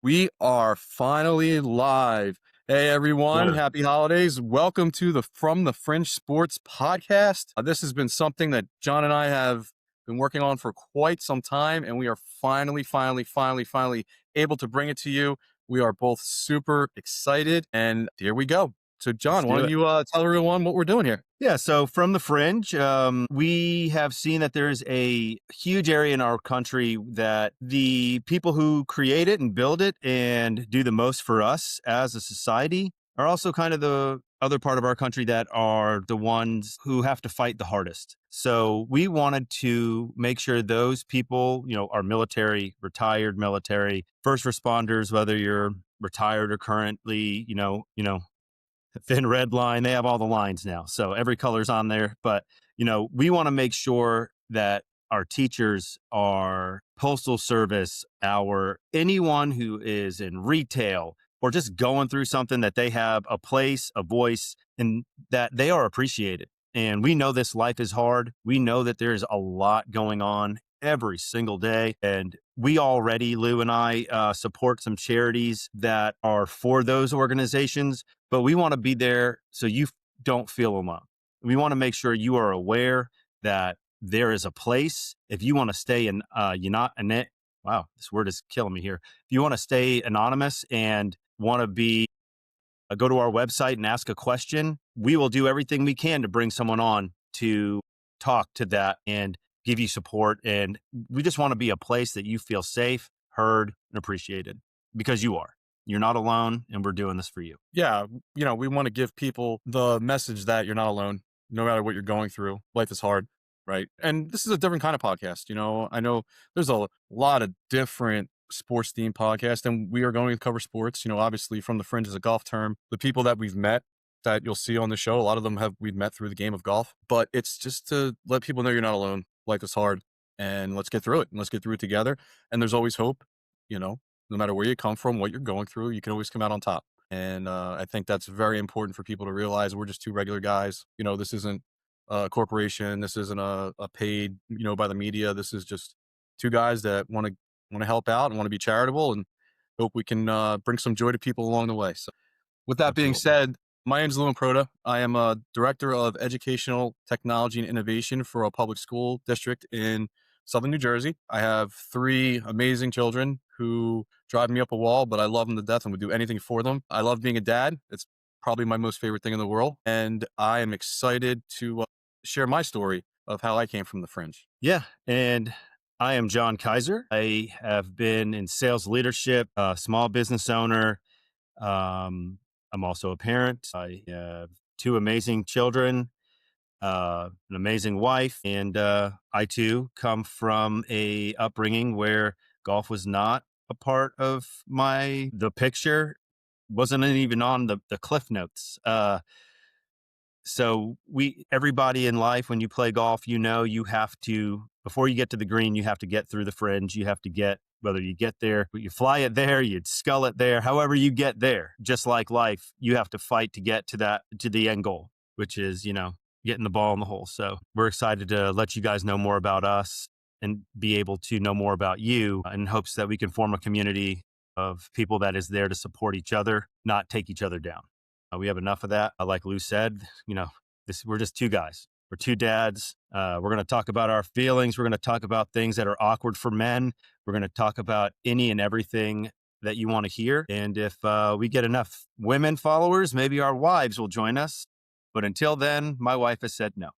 We are finally live. Hey everyone, Sure. happy holidays. Welcome to the From the Fringe Sports podcast. This has been something that John and I have been working on for quite some time, and we are finally able to bring it to you. We are both super excited, and here we go. So Let's John, why do don't it. you tell everyone what we're doing here? Yeah, so from the fringe, we have seen that there's a huge area in our country that the people who create it and build it and do the most for us as a society are also kind of the other part of our country that are the ones who have to fight the hardest. So we wanted to make sure those people, our military, retired military, first responders, whether you're retired or currently, thin red line. They have all the lines now. So every color's on there. But, we want to make sure that our teachers, our postal service, anyone who is in retail or just going through something, that they have a place, a voice, and that they are appreciated. And we know this life is hard. We know that there's a lot going on every single day. And we already, Lou and I, support some charities that are for those organizations, but we want to be there so you don't feel alone. We want to make sure you are aware that there is a place. If you want to stay in, wow, this word is killing me here. If you want to stay anonymous and want to go to our website and ask a question, we will do everything we can to bring someone on to talk to that and give you support. And we just want to be a place that you feel safe, heard, and appreciated, because you are. You're not alone, and we're doing this for you. Yeah, we want to give people the message that you're not alone, no matter what you're going through. Life is hard, right? And this is a different kind of podcast. I know there's a lot of different sports themed podcasts, and we are going to cover sports. Obviously, From the Fringe is a golf term. The people that we've met that you'll see on the show, a lot of them we've met through the game of golf, but it's just to let people know you're not alone. Life is hard, and let's get through it, and let's get through it together. And there's always hope, no matter where you come from, what you're going through, you can always come out on top. And I think that's very important for people to realize. We're just two regular guys. This isn't a corporation. This isn't a paid, by the media. This is just two guys that want to help out and want to be charitable, and hope we can bring some joy to people along the way. So with that being Absolutely. said, my name is Lou Proda. I am a director of educational technology and innovation for a public school district in Southern New Jersey. I have three amazing children who drive me up a wall, but I love them to death and would do anything for them. I love being a dad. It's probably my most favorite thing in the world. And I am excited to share my story of how I came from the fringe. Yeah. And I am John Kaiser. I have been in sales leadership, small business owner. I'm also a parent. I have two amazing children, an amazing wife, and I too come from a upbringing where golf was not a part of the picture, wasn't even on the cliff notes. So everybody in life, when you play golf, you have to, before you get to the green, you have to get through the fringe. You have to whether you get there, you fly it there, you'd scull it there, however you get there. Just like life, you have to fight to get to the end goal, which is, getting the ball in the hole. So we're excited to let you guys know more about us and be able to know more about you, in hopes that we can form a community of people that is there to support each other, not take each other down. We have enough of that. Like Lou said, we're just two guys. We're two dads. We're going to talk about our feelings. We're going to talk about things that are awkward for men. We're going to talk about any and everything that you want to hear. And if we get enough women followers, maybe our wives will join us. But until then, my wife has said no.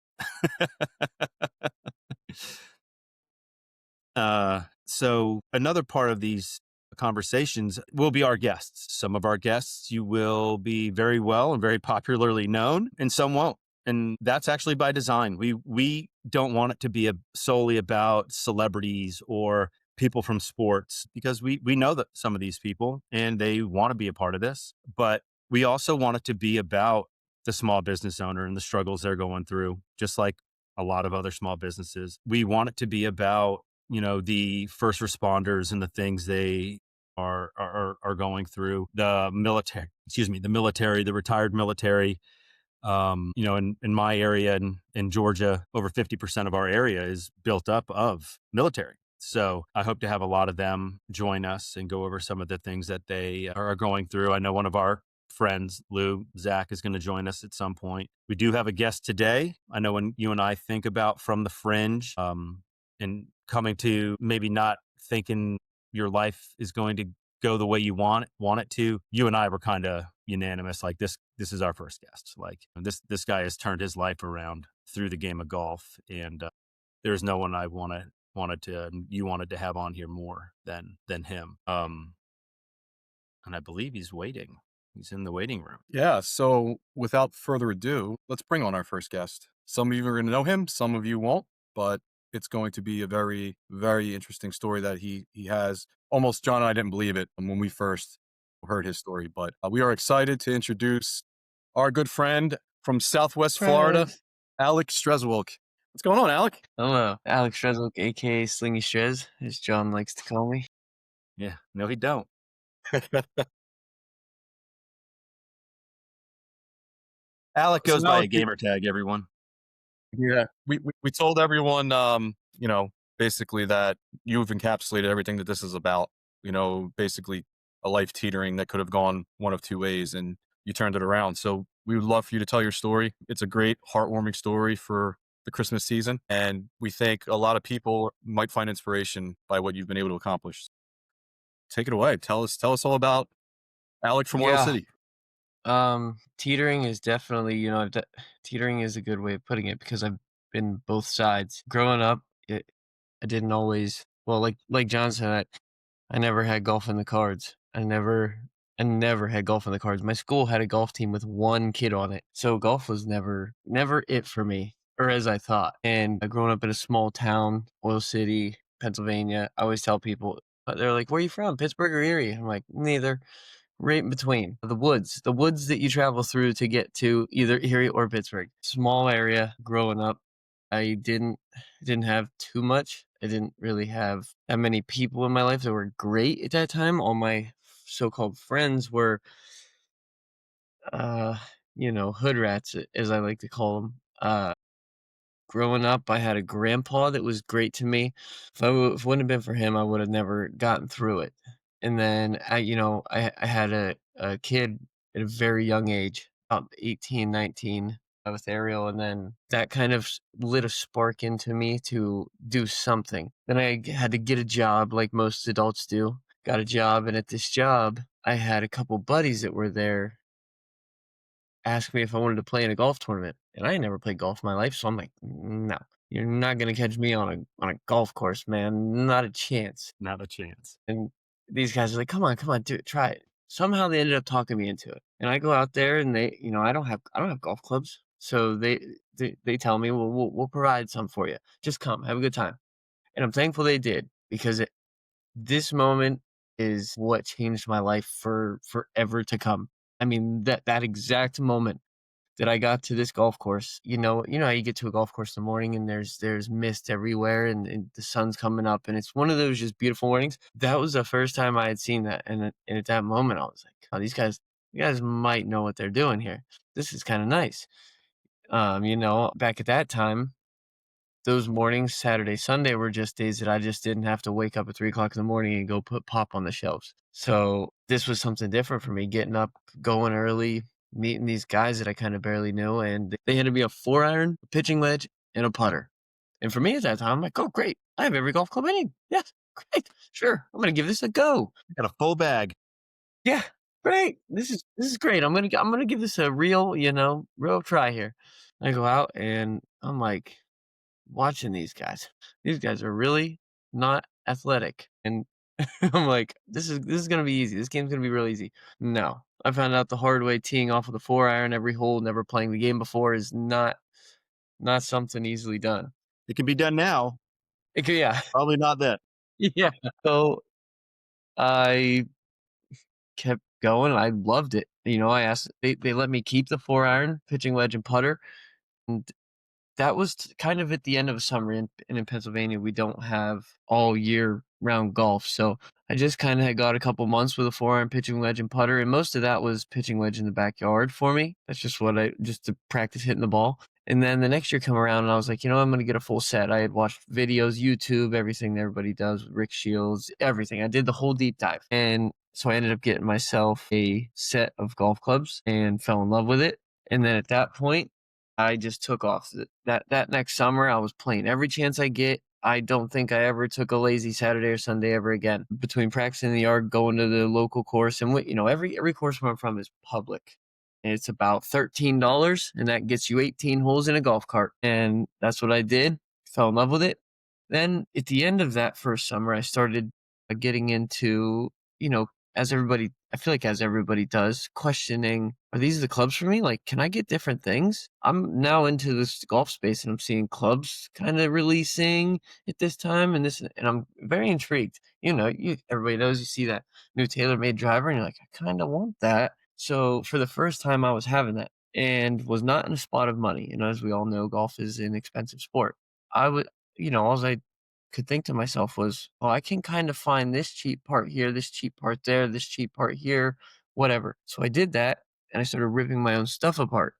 So another part of these conversations will be our guests. Some of our guests you will be very well and very popularly known, and some won't. And that's actually by design. We don't want it to be solely about celebrities or people from sports, because we know that some of these people and they want to be a part of this, but we also want it to be about the small business owner and the struggles they're going through, just like a lot of other small businesses. We want it to be about, the first responders and the things they are going through, the military, the retired military. In my area in Georgia, over 50% of our area is built up of military. So I hope to have a lot of them join us and go over some of the things that they are going through. I know one of our friends, Lou, Zach, is going to join us at some point. We do have a guest today. I know when you and I think about From the Fringe, and coming to maybe not thinking your life is going to go the way you want it to, you and I were kind of unanimous. Like this is our first guest. Like this guy has turned his life around through the game of golf, and there's no one I you wanted to have on here more than him. And I believe he's waiting. He's in the waiting room. Yeah. So without further ado, let's bring on our first guest. Some of you are going to know him, some of you won't, but it's going to be a very, very interesting story that he has. Almost John and I didn't believe it when we first heard his story, but we are excited to introduce our good friend from Southwest Florida, Surprise. Alec Streczywilk. What's going on, Alec? Hello, Alec Streczywilk, aka Slingy Strez, as John likes to call me. Yeah, no, he don't. Alec So goes now by a gamer tag, everyone. yeah, we told everyone, basically that you've encapsulated everything that this is about. Basically a life teetering that could have gone one of two ways, and you turned it around. So we would love for you to tell your story. It's a great, heartwarming story for the Christmas season, and we think a lot of people might find inspiration by what you've been able to accomplish. Take it away. Tell us all about Alec from Oil Yeah, City. teetering is definitely, teetering is a good way of putting it because I've been both sides. Growing up, I didn't always, well, like John said, I never had golf in the cards. I never had golf in the cards. My school had a golf team with one kid on it, so golf was never it for me, or as I thought. And growing up in a small town, Oil City, Pennsylvania, I always tell people, they're like, "Where are you from? Pittsburgh or Erie?" I'm like, "Neither." Right in between the woods that you travel through to get to either Erie or Pittsburgh. Small area. Growing up, I didn't have too much. I didn't really have that many people in my life that were great at that time. All my so-called friends were, uh, hood rats, as I like to call them. Growing up, I had a grandpa that was great to me. If it wouldn't have been for him, I would have never gotten through it. And then I had a kid at a very young age, about 18, 19, with Ariel, and then that kind of lit a spark into me to do something. Then I had to get a job like most adults do. Got a job, and at this job, I had a couple buddies that were there asked me if I wanted to play in a golf tournament, and I ain't never played golf in my life, so I'm like, "No, you're not gonna catch me on a golf course, man, not a chance." Not a chance. And these guys are like, come on, do it, try it." Somehow they ended up talking me into it, and I go out there, and I don't have golf clubs, so they tell me, "Well, we'll provide some for you. Just come, have a good time." And I'm thankful they did because this moment is what changed my life for forever to come. I mean, that exact moment that I got to this golf course, how you get to a golf course in the morning and there's mist everywhere and the sun's coming up and it's one of those just beautiful mornings. That was the first time I had seen that, and at that moment I was like, "Oh, you guys might know what they're doing here. This is kind of nice." Back at that time, those mornings, Saturday, Sunday, were just days that I just didn't have to wake up at 3 o'clock in the morning and go put pop on the shelves. So this was something different for me, getting up, going early, meeting these guys that I kind of barely knew. And they handed me a 4-iron, a pitching wedge, and a putter. And for me at that time, I'm like, "Oh, great. I have every golf club I need. Yes, great. Sure. I'm going to give this a go." Got a full bag. Yeah, great. This is great. I'm gonna give this a real try here. I go out and I'm like watching these guys. These guys are really not athletic. And I'm like, this is gonna be easy. This game's gonna be real easy. No. I found out the hard way teeing off with a 4-iron every hole, never playing the game before is not something easily done. It can be done now. Yeah. Probably not then. Yeah. So I kept going. I loved it. I asked they let me keep the 4-iron, pitching wedge and putter. And that was kind of at the end of summer, and in Pennsylvania, we don't have all year round golf. So I just kind of had got a couple months with a 4-iron, pitching wedge and putter, and most of that was pitching wedge in the backyard for me. That's just just to practice hitting the ball. And then the next year come around and I was like, I'm going to get a full set. I had watched videos, YouTube, everything that everybody does, Rick Shields, everything. I did the whole deep dive. And so I ended up getting myself a set of golf clubs and fell in love with it. And then at that point, I just took off. That next summer, I was playing every chance I get. I don't think I ever took a lazy Saturday or Sunday ever again. Between practicing in the yard, going to the local course, and every course where I'm from is public. And it's about $13, and that gets you 18 holes in a golf cart. And that's what I did. Fell in love with it. Then at the end of that first summer, I started getting into, as everybody does, questioning, are these the clubs for me? Like, can I get different things? I'm now into this golf space and I'm seeing clubs kind of releasing at this time and I'm very intrigued. Everybody knows, you see that new TaylorMade driver and you're like, I kind of want that. So for the first time I was having that and was not in a spot of money. As we all know, golf is an expensive sport. I would, all I could think to myself was, oh, I can kind of find this cheap part here, this cheap part there, this cheap part here, whatever. So I did that and I started ripping my own stuff apart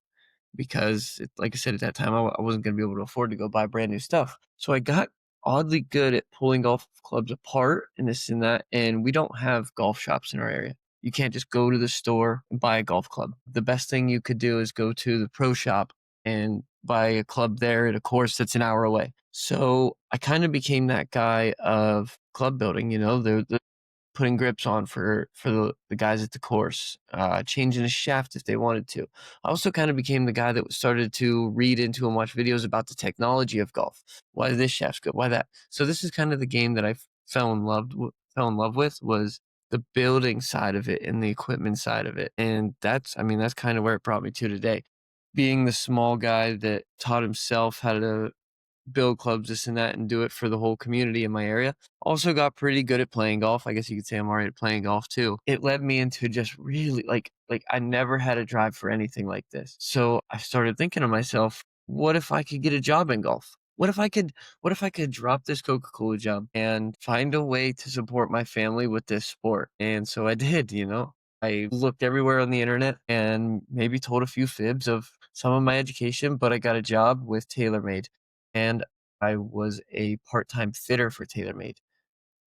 because, like I said, at that time, I wasn't going to be able to afford to go buy brand new stuff. So I got oddly good at pulling golf clubs apart and this and that. And we don't have golf shops in our area. You can't just go to the store and buy a golf club. The best thing you could do is go to the pro shop and buy a club there at a course that's an hour away. So I kind of became that guy of club building, they're putting grips on for the guys at the course, changing a shaft if they wanted to. I also kind of became the guy that started to read into and watch videos about the technology of golf. Why this shaft's good, why that. So this is kind of the game that I fell in love with, was the building side of it and the equipment side of it. And that's kind of where it brought me to today. Being the small guy that taught himself how to build clubs, this and that, and do it for the whole community in my area. Also got pretty good at playing golf. I guess you could say I'm already playing golf too. It led me into just really like I never had a drive for anything like this. So I started thinking to myself, what if I could get a job in golf? What if I could drop this Coca-Cola job and find a way to support my family with this sport? And so I did, I looked everywhere on the internet and maybe told a few fibs of some of my education, but I got a job with TaylorMade. And I was a part-time fitter for TaylorMade.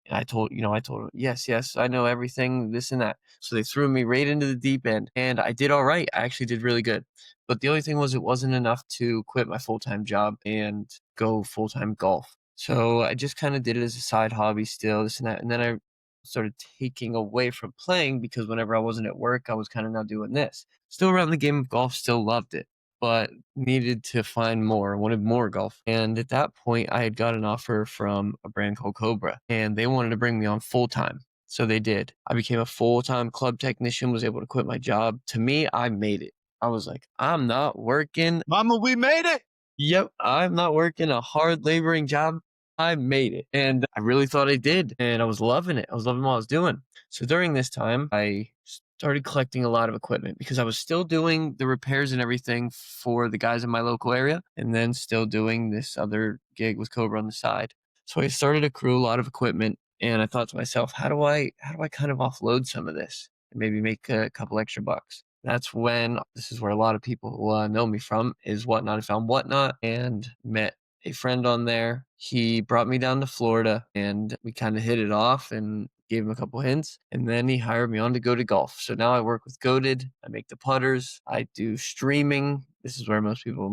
And I told them, yes, I know everything, this and that. So they threw me right into the deep end and I did all right. I actually did really good. But the only thing was, it wasn't enough to quit my full-time job and go full-time golf. So I just kind of did it as a side hobby still, this and that. And then I started taking away from playing because whenever I wasn't at work, I was kind of now doing this. Still around the game of golf, still loved it, but needed to find more, wanted more golf. And at that point, I had got an offer from a brand called Cobra, and they wanted to bring me on full time. So they did. I became a full-time club technician, was able to quit my job. To me, I made it. I was like, I'm not working. Mama, we made it. Yep, I'm not working a hard laboring job. I made it. And I really thought I did. And I was loving it. I was loving what I was doing. So during this time, I started collecting a lot of equipment because I was still doing the repairs and everything for the guys in my local area, and then still doing this other gig with Cobra on the side. So I started to accrue a lot of equipment, and I thought to myself, how do I kind of offload some of this and maybe make a couple extra bucks? That's when, this is where a lot of people know me from, is Whatnot. I found Whatnot and met a friend on there. He brought me down to Florida and we kind of hit it off and gave him a couple hints. And then he hired me on to go to golf. So now I work with Goated. I make the putters. I do streaming. This is where most people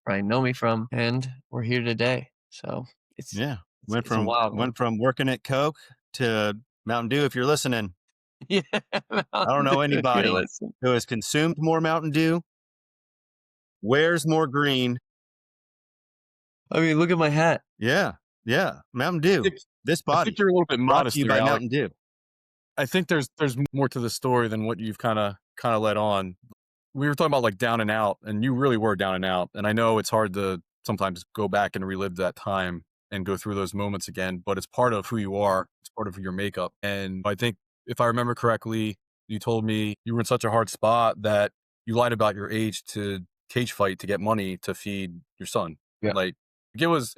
probably know me from. And we're here today. So it's went a wild one. from working at Coke to Mountain Dew. If you're listening, Yeah, I don't know anybody who has consumed more Mountain Dew, wears more green. I mean, look at my hat. Yeah, Mountain Dew. This I body think you're a little bit brought modest to you there, by Alec. Mountain Dew. I think there's more to the story than what you've kind of led on. We were talking about like down and out, and you really were down and out. And I know it's hard to sometimes go back and relive that time and go through those moments again, but it's part of who you are. It's part of your makeup. And I think if I remember correctly, you told me you were in such a hard spot that you lied about your age to cage fight to get money to feed your son. Yeah. Like it was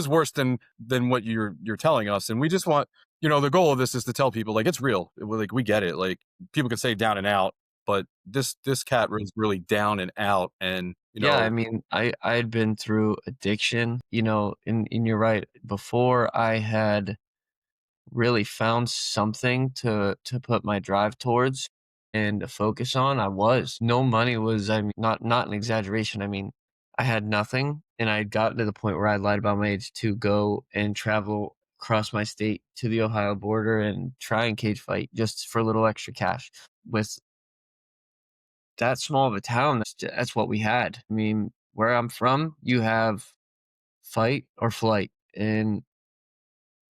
worse than what you're telling us. And we just want, the goal of this is to tell people like it's real. Like we get it. Like people can say down and out, but this cat was really down and out, and Yeah, I mean, I had been through addiction, and you're right. Before I had really found something to put my drive towards and to focus on, I was. No money was, I mean, not an exaggeration. I mean, I had nothing, and I had gotten to the point where I lied about my age to go and travel across my state to the Ohio border and try and cage fight just for a little extra cash. With that small of a town, that's what we had. I mean, where I'm from, you have fight or flight, and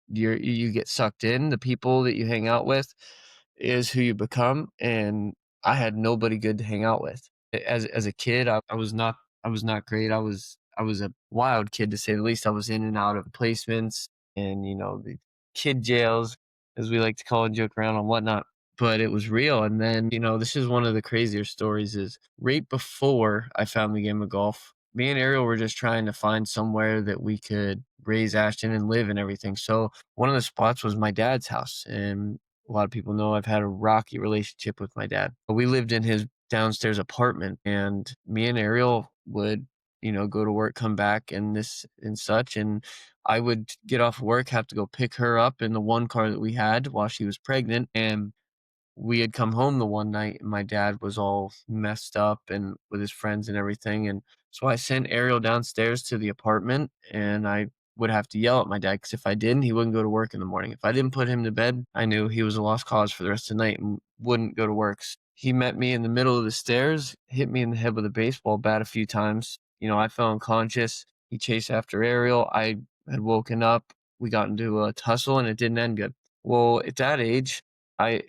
you get sucked in. The people that you hang out with is who you become, and I had nobody good to hang out with. As a kid, I was not great. I was a wild kid to say the least. I was in and out of placements and the kid jails, as we like to call it, joke around and whatnot. But it was real. And then this is one of the crazier stories. Is right before I found the game of golf, me and Ariel were just trying to find somewhere that we could raise Ashton and live and everything. So one of the spots was my dad's house. And a lot of people know I've had a rocky relationship with my dad. But we lived in his downstairs apartment, and me and Ariel would, go to work, come back, and this and such. And I would get off work, have to go pick her up in the one car that we had while she was pregnant. And we had come home the one night and my dad was all messed up and with his friends and everything. And so I sent Ariel downstairs to the apartment, and I would have to yell at my dad because if I didn't, he wouldn't go to work in the morning. If I didn't put him to bed, I knew he was a lost cause for the rest of the night and wouldn't go to work. He met me in the middle of the stairs, hit me in the head with a baseball bat a few times. I fell unconscious. He chased after Ariel. I had woken up. We got into a tussle and it didn't end good. Well, at that age, I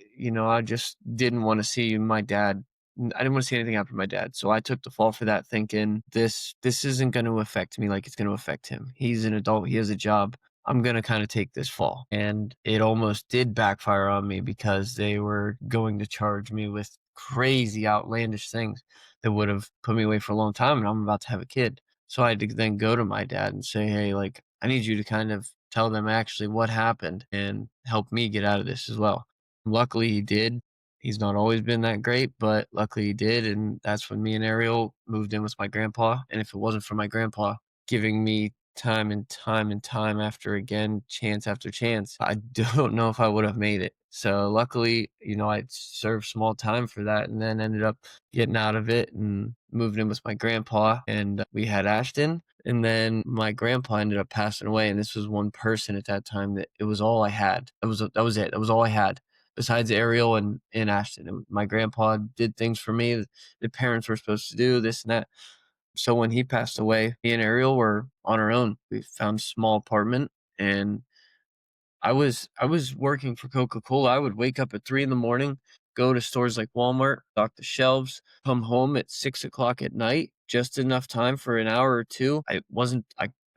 just didn't want to see my dad. I didn't want to see anything happen to my dad. So I took the fall for that, thinking this isn't going to affect me like it's going to affect him. He's an adult. He has a job. I'm going to kind of take this fall. And it almost did backfire on me because they were going to charge me with crazy, outlandish things that would have put me away for a long time. And I'm about to have a kid. So I had to then go to my dad and say, hey, like, I need you to kind of tell them actually what happened and help me get out of this as well. Luckily, he did. He's not always been that great, but luckily he did, and that's when me and Ariel moved in with my grandpa. And if it wasn't for my grandpa giving me time and time and time after again, chance after chance, I don't know if I would have made it. So luckily, I served small time for that and then ended up getting out of it and moved in with my grandpa, and we had Ashton. And then my grandpa ended up passing away, and this was one person at that time that it was all I had. That was it. That was all I had besides Ariel and Ashton. And my grandpa did things for me that parents were supposed to do, this and that. So when he passed away, me and Ariel were on our own. We found a small apartment, and I was working for Coca-Cola. I would wake up at 3 in the morning, go to stores like Walmart, stock the shelves, come home at 6 o'clock at night, just enough time for an hour or two. I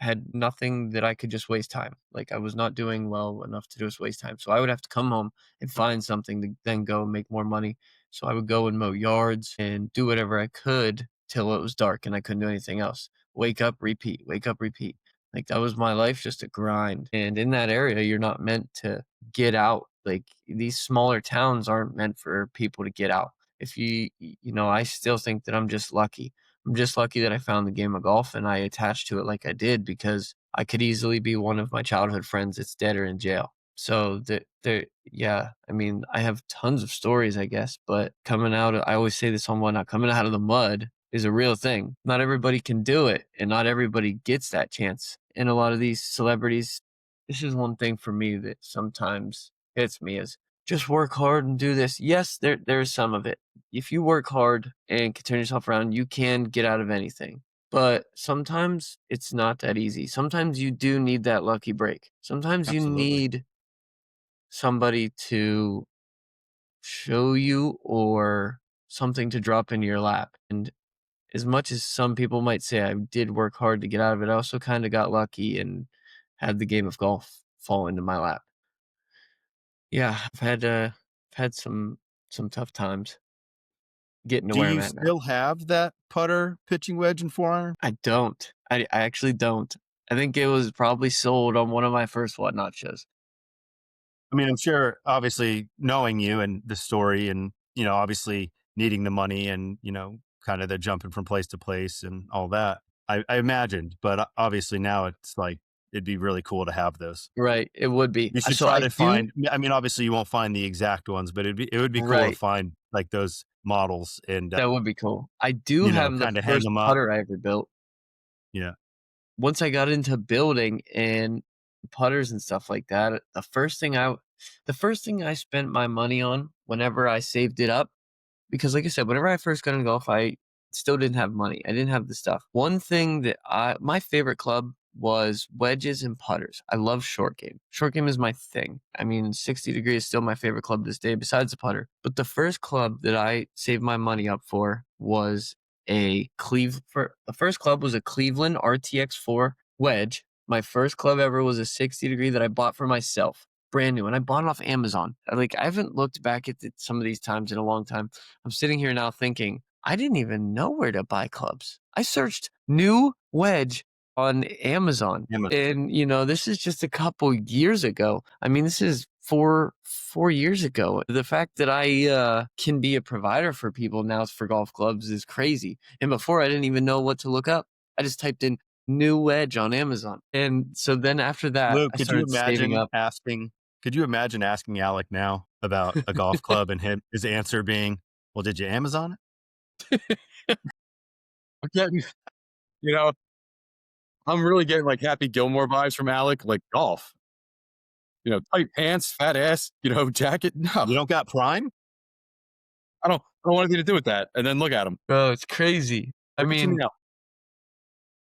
had nothing that I could just waste time. Like I was not doing well enough to just waste time. So I would have to come home and find something to then go make more money. So I would go and mow yards and do whatever I could till it was dark and I couldn't do anything else. Wake up, repeat, wake up, repeat. Like that was my life, just a grind. And in that area, you're not meant to get out. Like these smaller towns aren't meant for people to get out. If I still think that I'm just lucky. I'm just lucky that I found the game of golf and I attached to it like I did because I could easily be one of my childhood friends that's dead or in jail. So yeah, I mean, I have tons of stories, I guess, but I always say this on Whatnot, coming out of the mud is a real thing. Not everybody can do it, and not everybody gets that chance. And a lot of these celebrities, this is one thing for me that sometimes hits me is just work hard and do this. Yes, there's some of it. If you work hard and can turn yourself around, you can get out of anything. But sometimes it's not that easy. Sometimes you do need that lucky break. Sometimes you absolutely. need somebody to show you or something to drop into your lap. And as much as some people might say I did work hard to get out of it, I also kind of got lucky and had the game of golf fall into my lap. Yeah, I've had some tough times getting to Do where I'm you at now. still have that putter, pitching wedge, and forearm? I don't. I actually don't. I think it was probably sold on one of my first Whatnot shows. I mean, I'm sure, obviously, knowing you and the story, and obviously needing the money and, kind of the jumping from place to place and all that. I imagined, but obviously now it's like, it'd be really cool to have those. Right, it would be. You should So try I to do find, I mean, obviously you won't find the exact ones, but it would be cool to right, find like those models and, that would be cool. I do have the kind of hang first them up. putter I ever built. Yeah. Once I got into building and putters and stuff like that, the first thing I spent my money on whenever I saved it up, because like I said, whenever I first got into golf, I still didn't have money. I didn't have the stuff. One thing that my favorite club was wedges and putters. I love short game. Short game is my thing. I mean, 60 degree is still my favorite club this day besides the putter. But the first club that I saved my money up for was the first club was a Cleveland RTX4 wedge. My first club ever was a 60 degree that I bought for myself, brand new, and I bought it off Amazon. Like, I haven't looked back at some of these times in a long time. I'm sitting here now thinking, I didn't even know where to buy clubs. I searched new wedge on Amazon, Amazon. and this is just a couple years ago. I mean, this is four years ago. The fact that I can be a provider for people now for golf clubs is crazy. And before, I didn't even know what to look up. I just typed in new wedge on Amazon, and so then after that, Luke, I started saving up. could you imagine asking Alec now about a golf club and his answer being, well, did you Amazon it? I'm getting, you know, I'm really getting like Happy Gilmore vibes from Alec, like golf. Tight pants, fat ass, jacket. No, You don't got Prime? I don't want anything to do with that. And then look at him. Bro, it's crazy. I Look at you mean, now.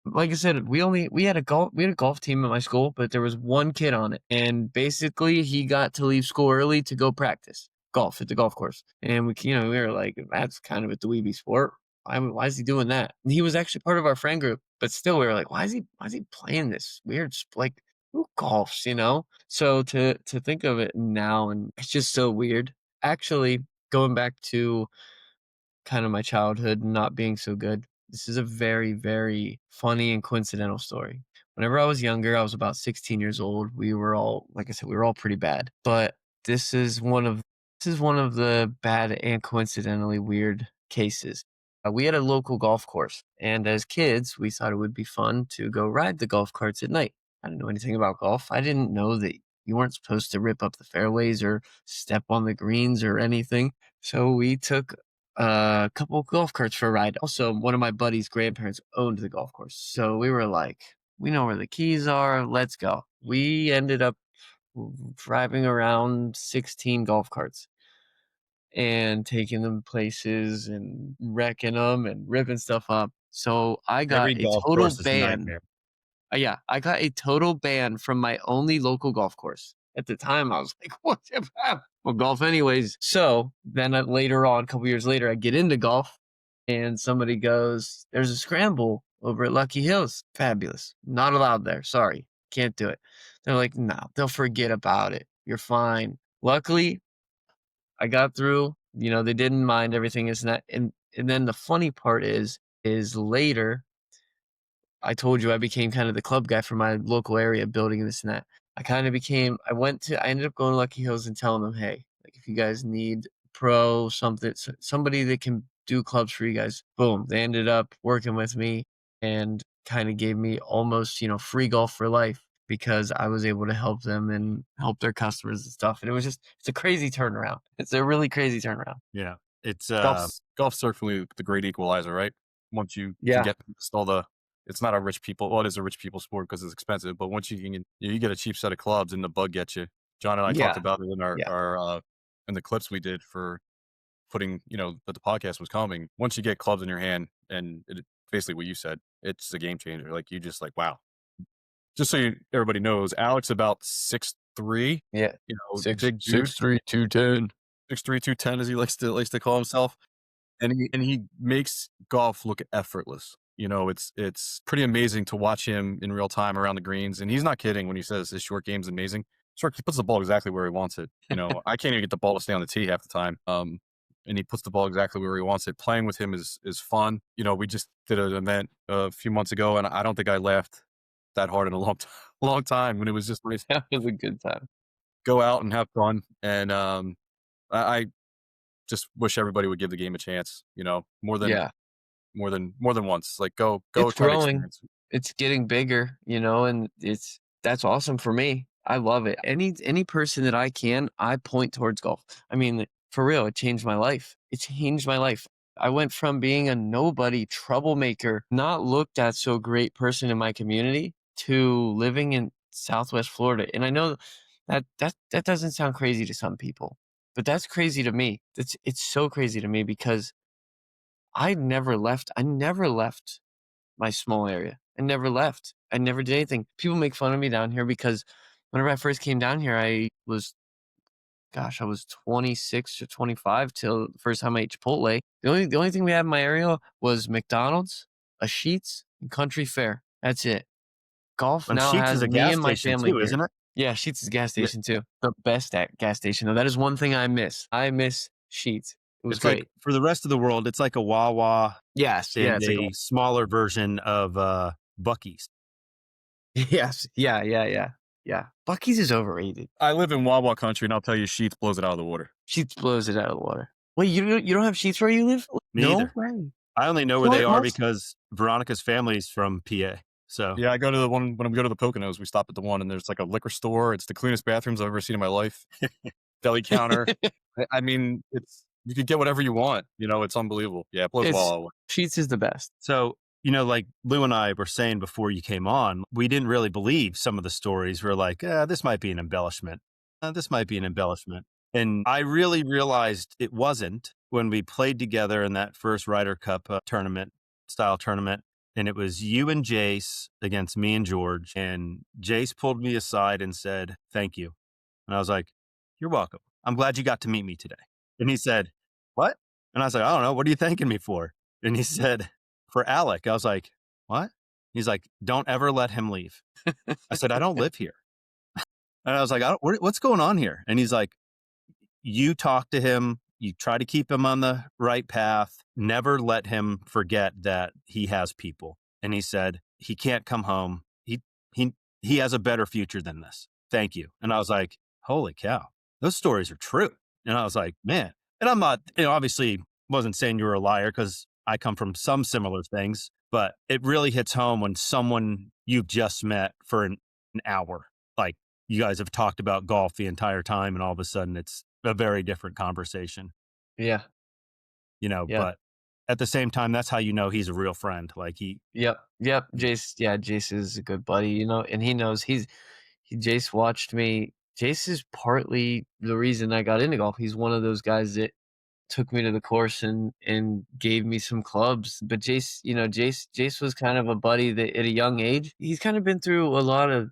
like I said, we had a golf team at my school, but there was one kid on it, and basically he got to leave school early to go practice golf at the golf course. And we were like, that's kind of a dweeby sport. Why is he doing that? And he was actually part of our friend group, but still, we were like, why is he playing this weird like who golfs? So to think of it now, and it's just so weird. Actually, going back to kind of my childhood not being so good. This is a very, very funny and coincidental story. Whenever I was younger, I was about 16 years old. We were all, like I said, we were all pretty bad. But this is one of the bad and coincidentally weird cases. We had a local golf course, and as kids, we thought it would be fun to go ride the golf carts at night. I didn't know anything about golf. I didn't know that you weren't supposed to rip up the fairways or step on the greens or anything. So we took a couple of golf carts for a ride. Also, one of my buddy's grandparents owned the golf course. So we were like, we know where the keys are. Let's go. We ended up driving around 16 golf carts and taking them places and wrecking them and ripping stuff up. So I got Every a golf total course is a ban. nightmare. Yeah, I got a total ban from my only local golf course. At the time, I was like, what? Well, golf anyways. So then later on, a couple years later, I get into golf and somebody goes, there's a scramble over at Lucky Hills. Fabulous. Not allowed there. Sorry. Can't do it. They're like, no, they'll forget about it. You're fine. Luckily, I got through. They didn't mind everything. Is that and then the funny part is later I told you I became kind of the club guy for my local area, building this and that. I ended up going to Lucky Hills and telling them, hey, like if you guys need somebody that can do clubs for you guys, boom. They ended up working with me and kind of gave me almost, free golf for life because I was able to help them and help their customers and stuff. And it's a crazy turnaround. It's a really crazy turnaround. Yeah. It's, Golf's certainly the great equalizer, right? Once you can Yeah. get all it's not a rich people. Well, it is a rich people sport because it's expensive. But once you get a cheap set of clubs and the bug gets you. John and I talked Yeah. about it in Yeah. our in the clips we did for putting, that the podcast was coming. Once you get clubs in your hand, and basically what you said, it's a game changer. Like you just like, wow. Just so everybody knows, Alex about 6'3", Yeah. big dude, 6'3", 210. 6'3", 210 as he likes to call himself, and he makes golf look effortless. It's pretty amazing to watch him in real time around the greens, and he's not kidding when he says his short game's amazing. He puts the ball exactly where he wants it. I can't even get the ball to stay on the tee half the time. And he puts the ball exactly where he wants it. Playing with him is fun. We just did an event a few months ago, and I don't think I laughed that hard in a long time when it was just nice. That was a good time. Go out and have fun. And I just wish everybody would give the game a chance, you know, Yeah. more than once. Like go It's try to growing. experience it. It's getting bigger, and that's awesome for me. I love it. Any person that I can, I point towards golf. I mean, for real, it changed my life. It changed my life. I went from being a nobody, troublemaker, not looked at so great person in my community to living in Southwest Florida. And I know that doesn't sound crazy to some people, but that's crazy to me. It's so crazy to me because I never left. I never left my small area. I never left. I never did anything. People make fun of me down here because whenever I first came down here, I was 26 or 25 till the first time I ate Chipotle. The only thing we had in my area was McDonald's, a Sheetz, and Country Fair. That's it. Golf And now Sheets is has a me gas and my station family too, here. isn't it? Yeah, Sheetz is a gas Yeah. station too. The best at gas station. Though that is one thing I miss. I miss Sheetz. It was It's like great. for the rest of the world, it's like a Wawa Yes, yeah, and it's a golf. a smaller version of Bucky's. Yes, yeah. Bucky's is overrated. I live in Wawa country, and I'll tell you, Sheets blows it out of the water. Sheets blows it out of the water. Wait, you don't have Sheets where you live? Me No either. way. I only know where they What? are because Veronica's family's from PA. So Yeah, I go to the one when we go to the Poconos. We stop at the one, and there's like a liquor store. It's the cleanest bathrooms I've ever seen in my life. Deli counter. I mean, you could get whatever you want. You know, it's unbelievable. Yeah, it blows It's Wawa away. Sheets is the best. So, like Lou and I were saying before you came on, we didn't really believe some of the stories. We're like, this might be an embellishment. This might be an embellishment. And I really realized it wasn't when we played together in that first Ryder Cup style tournament. And it was you and Jace against me and George. And Jace pulled me aside and said, "Thank you." And I was like, "You're welcome. I'm glad you got to meet me today." And he said, "What?" And I was like, "I don't know. What are you thanking me for?" And he said, "For Alec." I was like, "What?" He's like, "Don't ever let him leave." I said, "I don't live here." And I was like, "What's going on here?" And he's like, "You talk to him. You try to keep him on the right path. Never let him forget that he has people." And he said, "He can't come home. He has a better future than this. Thank you." And I was like, "Holy cow. Those stories are true." And I was like, "Man." And I'm not, obviously wasn't saying you were a liar because I come from some similar things, but it really hits home when someone you've just met for an hour, like you guys have talked about golf the entire time, and all of a sudden it's a very different conversation, Yeah, yeah. but at the same time, that's how you know he's a real friend. Like Yep. Jace is a good buddy, and he knows Jace watched me. Jace is partly the reason I got into golf. He's one of those guys that took me to the course and gave me some clubs. But Jace was kind of a buddy that at a young age, he's kind of been through a lot of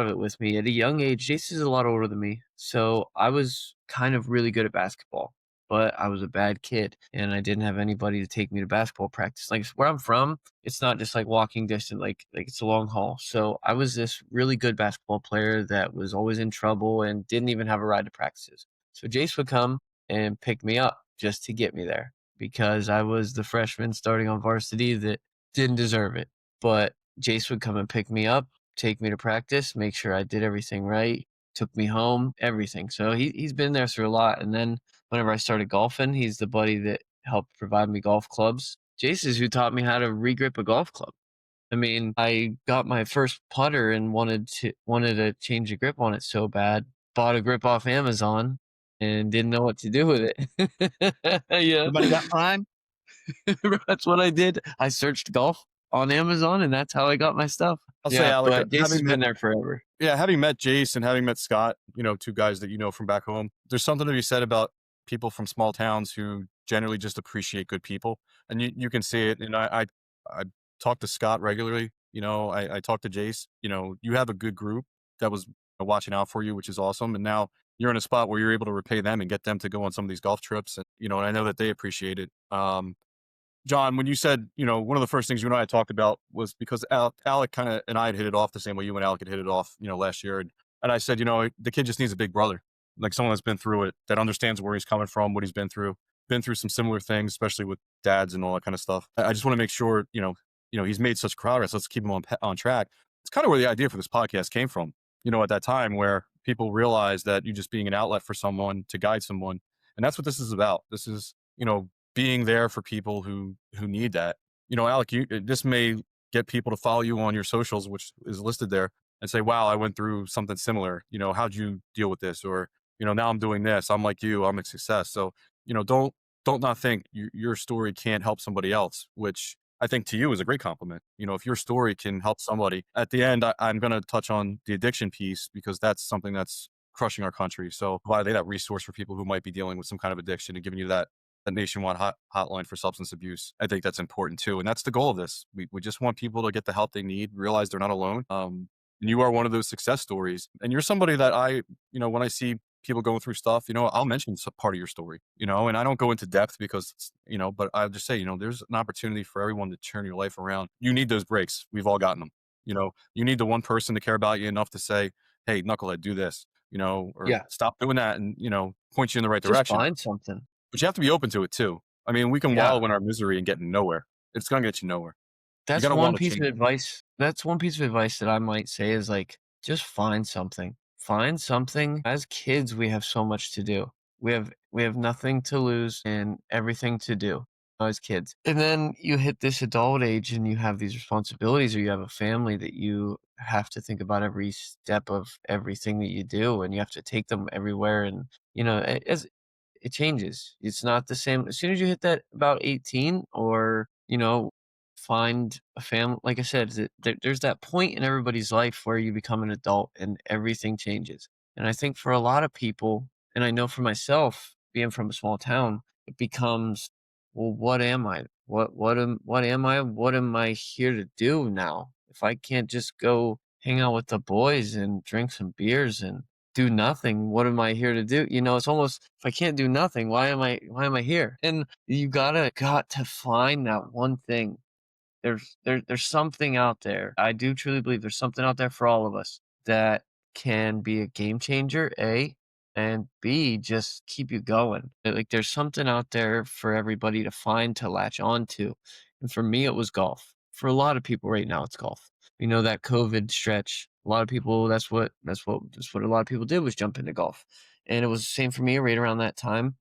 it with me. At a young age, Jace is a lot older than me. So I was kind of really good at basketball, but I was a bad kid and I didn't have anybody to take me to basketball practice. Like where I'm from, it's not just like walking distance, like it's a long haul. So I was this really good basketball player that was always in trouble and didn't even have a ride to practices. So Jace would come and pick me up just to get me there because I was the freshman starting on varsity that didn't deserve it. But Jace would come and pick me up, take me to practice, make sure I did everything right, took me home, everything. So he's been there through a lot. And then whenever I started golfing, he's the buddy that helped provide me golf clubs. Jace is who taught me how to regrip a golf club. I mean, I got my first putter and wanted to change the grip on it so bad. Bought a grip off Amazon and didn't know what to do with it. Yeah, Everybody got Prime. that's what I did. I searched golf on Amazon, and that's how I got my stuff. I'll say, Alec, but Jace has been there forever. Yeah, having met Jace and having met Scott, two guys that you know from back home, there's something to be said about people from small towns who generally just appreciate good people. And you can see it. And I talk to Scott regularly. I talk to Jace. You have a good group that was watching out for you, which is awesome. And now you're in a spot where you're able to repay them and get them to go on some of these golf trips. And, and I know that they appreciate it. John, when you said, one of the first things you and I had talked about was because Alec kind of and I had hit it off the same way you and Alec had hit it off, last year. And I said, the kid just needs a big brother, like someone that's been through it, that understands where he's coming from, what he's been through some similar things, especially with dads and all that kind of stuff. I just want to make sure, he's made such progress. Let's keep him on track. It's kind of where the idea for this podcast came from, at that time where people realized that you just being an outlet for someone to guide someone And that's what this is about. This is, being there for people who need that. Alec, this may get people to follow you on your socials, which is listed there, and say, "Wow, I went through something similar. How'd you deal with this?" Or, "Now I'm doing this. I'm like you. I'm a success." So, don't not think your story can't help somebody else, which I think to you is a great compliment. If your story can help somebody, at the end, I'm going to touch on the addiction piece because that's something that's crushing our country. So providing that resource for people who might be dealing with some kind of addiction and giving you that nationwide hotline for substance abuse, I think that's important too. And that's the goal of this. We just want people to get the help they need, realize they're not alone. And you are one of those success stories. And you're somebody that when I see people going through stuff, I'll mention some part of your story, and I don't go into depth because, but I'll just say, there's an opportunity for everyone to turn your life around. You need those breaks. We've all gotten them. You need the one person to care about you enough to say, "Hey, knucklehead, do this," or Yeah. stop doing that and, point you in the right Just direction. find something. But you have to be open to it too. I mean, we can Yeah. wallow in our misery and get nowhere. It's going to get you nowhere. You got That's to one want to piece of change. advice that's one piece of advice that I might say is, like, just find something. Find something. As kids, we have so much to do. We have nothing to lose and everything to do as kids. And then you hit this adult age and you have these responsibilities or you have a family that you have to think about every step of everything that you do, and you have to take them everywhere, and, as it changes. It's not the same as soon as you hit that about 18 or, find a family. Like I said, there's that point in everybody's life where you become an adult and everything changes. And I think for a lot of people, and I know for myself, being from a small town, it becomes, well, what am I? What am I? What am I here to do now? If I can't just go hang out with the boys and drink some beers and do nothing, what am I here to do? It's almost, if I can't do nothing, why am I here? And you got to find that one thing. There's something out there. I do truly believe there's something out there for all of us that can be a game changer, A, and B, just keep you going. Like, there's something out there for everybody to find, to latch on to. And for me, it was golf. For a lot of people right now, it's golf. That COVID stretch, a lot of people, that's what a lot of people did, was jump into golf. And it was the same for me right around that time,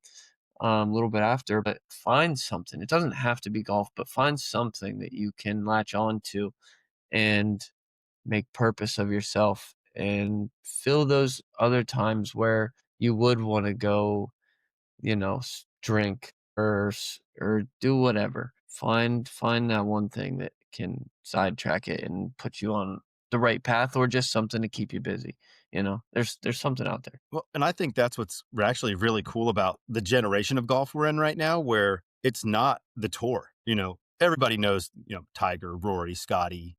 a little bit after. But find something. It doesn't have to be golf, but find something that you can latch on to and make purpose of yourself, and fill those other times where you would want to go, drink or do whatever. Find that one thing that can sidetrack it and put you on the right path, or just something to keep you busy. There's something out there. Well, and I think that's what's actually really cool about the generation of golf we're in right now, where it's not the tour. Everybody knows, Tiger, Rory, Scotty,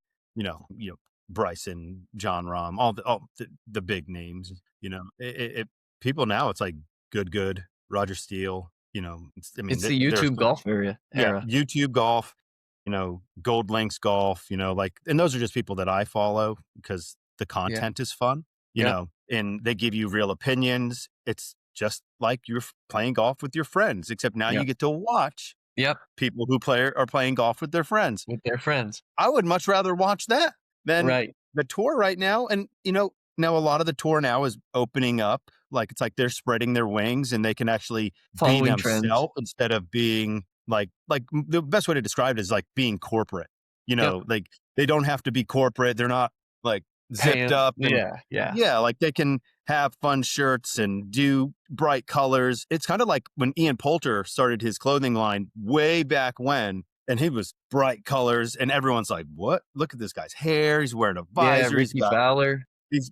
Bryson, John Rahm, all the big names. People now, it's like good, Roger Steele. I mean, It's the there's YouTube golf area yeah, era. YouTube golf, Gold Links golf, like, and those are just people that I follow because the Yeah. content is fun, Yep. and they give you real opinions. It's just like you're playing golf with your friends, except now you Yep. get to watch Yep. people who are playing golf with their friends. With their friends. I would much rather watch that than Right. the tour right now. And, now a lot of the tour now is opening up. Like, it's like they're spreading their wings and they can actually be Following trends. themselves instead of being the best way to describe it is like being corporate. Yep. Like, they don't have to be corporate. They're not like zipped up, and Yeah, yeah. yeah, like they can have fun shirts and do bright colors. It's kind of like when Ian Poulter started his clothing line way back when, and he was bright colors, and everyone's like, "What? Look at this guy's hair. He's wearing a Yeah, visor. Ricky Fowler. He's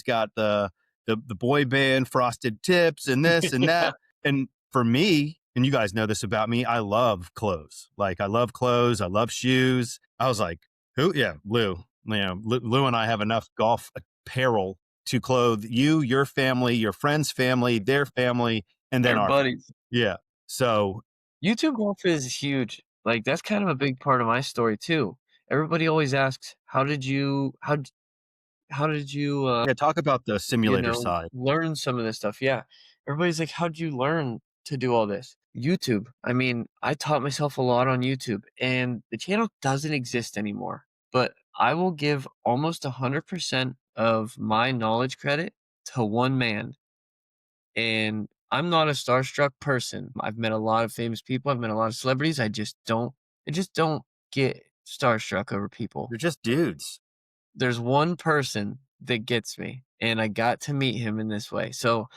got the boy band frosted tips and this and that." And for me, and you guys know this about me, I love clothes. Like, I love clothes. I love shoes. I was like, who? Yeah, Lou. Lou and I have enough golf apparel to clothe you, your family, your friend's family, their family, and then They're our family. buddies. Yeah. So YouTube golf is huge. Like, that's kind of a big part of my story too. Everybody always asks, how did you yeah, talk about the simulator side. learn some of this stuff? Yeah. Everybody's like, how'd you learn to do all this? YouTube. I mean, I taught myself a lot on YouTube, and the channel doesn't exist anymore. But I will give almost 100% of my knowledge credit to one man. And I'm not a starstruck person. I've met a lot of famous people. I've met a lot of celebrities. I just don't get starstruck over people. You're just dudes. There's one person that gets me, and I got to meet him in this way. So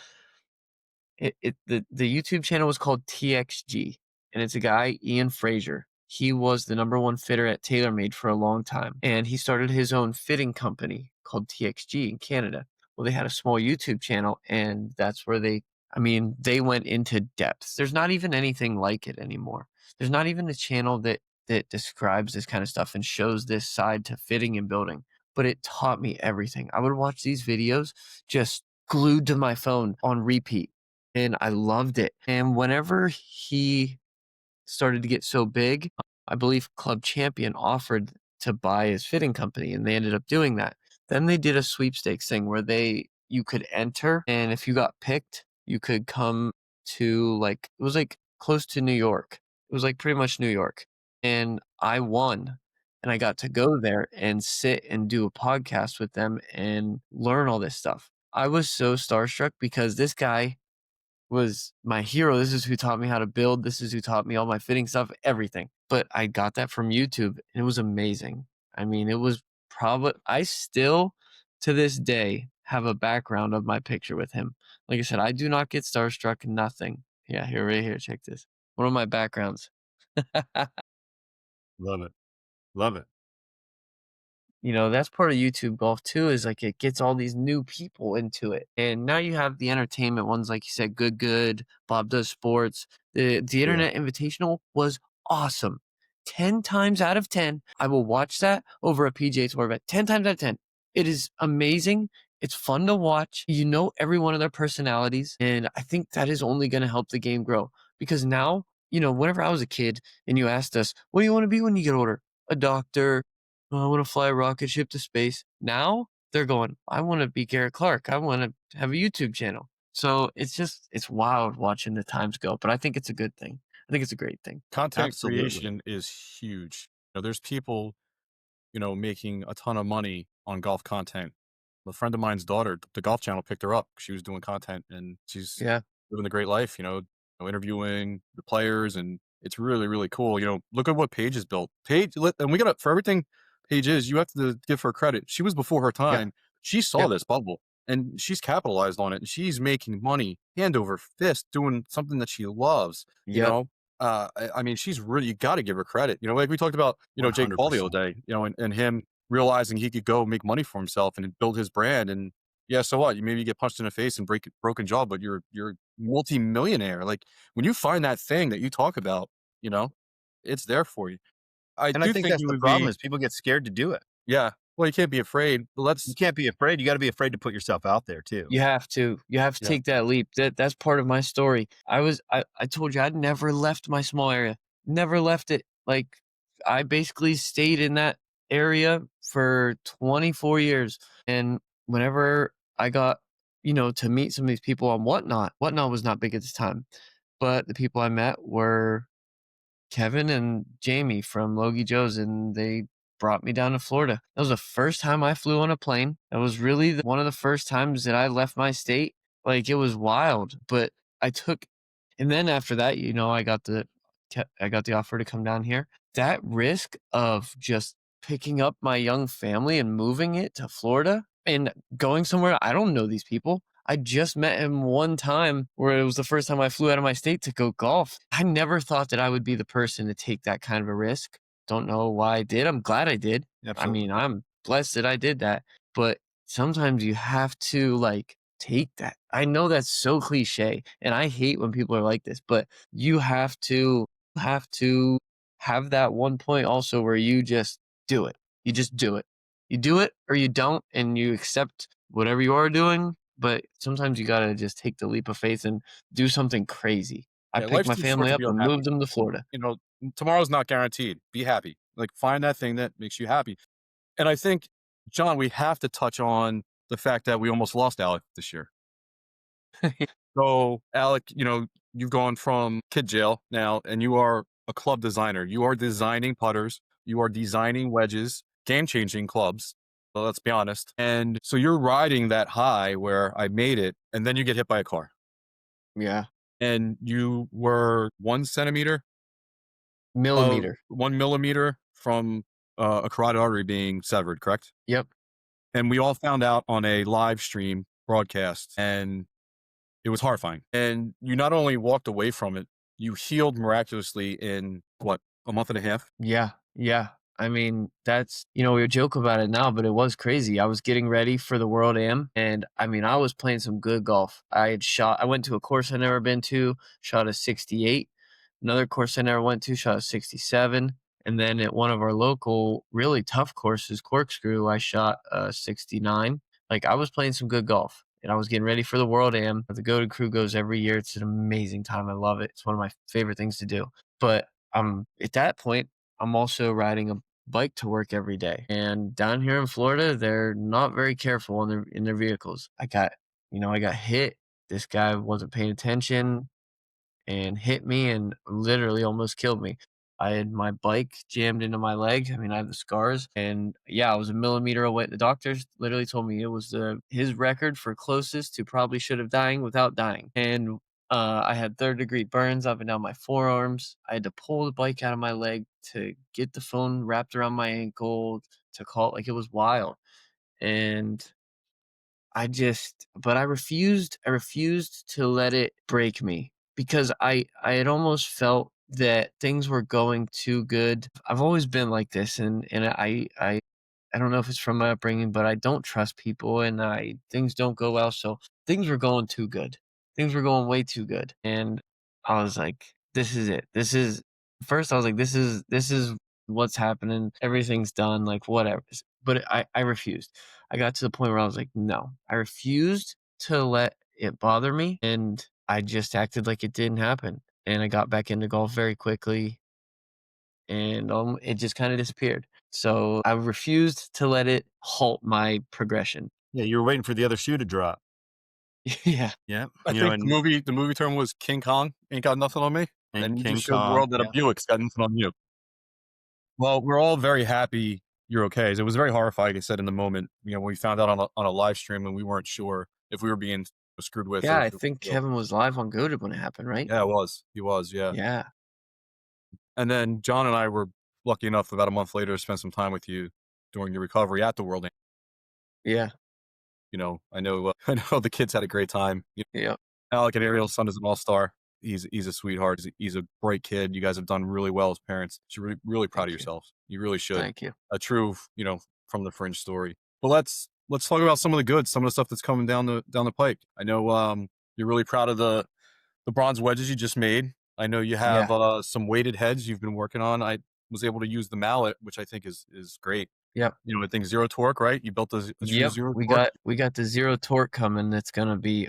the YouTube channel was called TXG, and it's a guy, Ian Fraser. He was the number one fitter at TaylorMade for a long time, and he started his own fitting company called TXG in Canada. Well, they had a small YouTube channel, and that's where they went into depth. There's not even anything like it anymore. There's not even a channel that describes this kind of stuff and shows this side to fitting and building. But it taught me everything. I would watch these videos just glued to my phone on repeat, and I loved it. And whenever he started to get so big, I believe Club Champion offered to buy his fitting company, and they ended up doing that. Then they did a sweepstakes thing where you could enter, and if you got picked, you could come to it was like close to New York. It was like pretty much New York. And I won, and I got to go there and sit and do a podcast with them and learn all this stuff. I was so starstruck because this guy was my hero. This is who taught me how to build. This is who taught me all my fitting stuff, everything. But I got that from YouTube, and it was amazing. I mean, it was I still to this day have a background of my picture with him. Like I said, I do not get starstruck, nothing. Yeah, here, right here. Check this. One of my backgrounds. Love it. Love it. That's part of YouTube golf too, is like it gets all these new people into it. And now you have the entertainment ones, like you said, Good, Bob Does Sports. The Yeah. Internet Invitational was awesome. 10 times out of 10, I will watch that over a PGA Tour event. 10 times out of 10. It is amazing. It's fun to watch. You know every one of their personalities. And I think that is only going to help the game grow. Because now, whenever I was a kid and you asked us, what do you want to be when you get older? A doctor. "Oh, I want to fly a rocket ship to space." Now they're going, I want to be Garrett Clark. I want to have a YouTube channel. So it's wild watching the times go, but I think it's a good thing. I think it's a great thing. Content Absolutely. creation is huge. There's people, making a ton of money on golf content. A friend of mine's daughter, the golf channel picked her up. She was doing content, and she's Yeah. living the great life, interviewing the players, and it's really, really cool. Look at what Paige has built. And we got for everything Paige is, you have to give her credit. She was before her Yeah. time. She saw Yep. this bubble, and she's capitalized on it, and she's making money hand over fist doing something that she loves. Yep. I mean, she's really, you got to give her credit. Like we talked about, Jake Paul the 100%. other day, and him realizing he could go make money for himself and build his brand. And yeah, so what? You maybe get punched in the face and broken jaw, but you're multi-millionaire. Like when you find that thing that you talk about, it's there for you. I And I do think think that's you the would problem be, is people get scared to do it. yeah. Well, you can't be afraid. But You let's, can't be afraid. You got to be afraid to put yourself out there too. You have to. You have to Yeah. take that leap. That's part of my story. I told you I'd never left my small area. Never left it. Like I basically stayed in that area for 24 years. And whenever I got, to meet some of these people on Whatnot was not big at this time. But the people I met were Kevin and Jamie from Logie Joe's, and they brought me down to Florida. That was the first time I flew on a plane. That was really one of the first times that I left my state. Like it was wild, but I took, and then after that, I got the offer to come down here. That risk of just picking up my young family and moving it to Florida and going somewhere I don't know these people. I just met him one time where it was the first time I flew out of my state to go golf. I never thought that I would be the person to take that kind of a risk. Don't know why I did. I'm glad I did. Absolutely. I mean, I'm blessed that I did that. But sometimes you have to take that. I know that's so cliche, and I hate when people are like this, but you have to have that one point also where you just do it. You just do it. You do it or you don't, and you accept whatever you are doing. But sometimes you gotta just take the leap of faith and do something crazy. I yeah, picked life's my too short family to up be and unhappy. moved them to Florida. Tomorrow's not guaranteed. Be happy. Like find that thing that makes you happy. And I think, John, we have to touch on the fact that we almost lost Alec this year. So, Alec, you've gone from kid jail now, and you are a club designer. You are designing putters. You are designing wedges, game-changing clubs. So let's be honest. And so you're riding that high where I made it, and then you get hit by a car. Yeah. and you were 1 centimeter of Millimeter. 1 millimeter from a carotid artery being severed, correct? Yep. And we all found out on a live stream broadcast, and it was horrifying. And you not only walked away from it, you healed miraculously in what, a month and a half? Yeah, yeah. I mean, that's we joke about it now, but it was crazy. I was getting ready for the World Am, and I mean, I was playing some good golf. I went to a course I never been to, shot a 68. Another course I never went to, shot a 67. And then at one of our local really tough courses, Corkscrew, I shot a 69. Like I was playing some good golf. And I was getting ready for the World Am. The Goated Crew goes every year. It's an amazing time. I love it. It's one of my favorite things to do. But at that point, I'm also riding a bike to work every day. And down here in Florida, they're not very careful in their vehicles. I got hit. This guy wasn't paying attention and hit me and literally almost killed me. I had my bike jammed into my leg. I mean, I have the scars, and yeah, I was a millimeter away. The doctors literally told me it was his record for closest to probably should have dying without dying. And I had third-degree burns up and down my forearms. I had to pull the bike out of my leg to get the phone wrapped around my ankle to call. Like it was wild, and but I refused to let it break me because I had almost felt that things were going too good. I've always been like this, and I don't know if it's from my upbringing, but I don't trust people, and things don't go well. So things were going too good. Things were going way too good, and I was like, "This is it. This is." First, I was like, "This is what's happening. Everything's done. Like whatever." But I refused. I got to the point where I was like, "No." I refused to let it bother me, and I just acted like it didn't happen. And I got back into golf very quickly, and it just kind of disappeared. So I refused to let it halt my progression. Yeah, you were waiting for the other shoe to drop. Yeah, Yeah, I think the movie term was King Kong ain't got nothing on me, and and you King just showed the Kong. world that a Yeah. Buick's got nothing on you. Well, we're all very happy you're okay. It was very horrifying, I said in the moment, when we found out on a live stream and we weren't sure if we were being screwed with yeah. or I if it was think real. Kevin was live on Goated when it happened, right? Yeah, it was. He was, yeah. Yeah, And then John and I were lucky enough about a month later to spend some time with you during your recovery at the World. yeah, I know I know the kids had a great time. yeah. Alec and Ariel's son is an all-star. He's a sweetheart. He's a great kid. You guys have done really well as parents. You should really, really proud of Thank you, yourselves. You really should. thank you. A true, from the fringe story. But let's talk about some of the good, some of the stuff that's coming down the pike. I know you're really proud of the bronze wedges you just made. I know you have Yeah, some weighted heads you've been working on. I was able to use the mallet, which I think is great. yep, I think zero torque, right? You built a true yep. zero We torque. got the zero torque coming. That's gonna be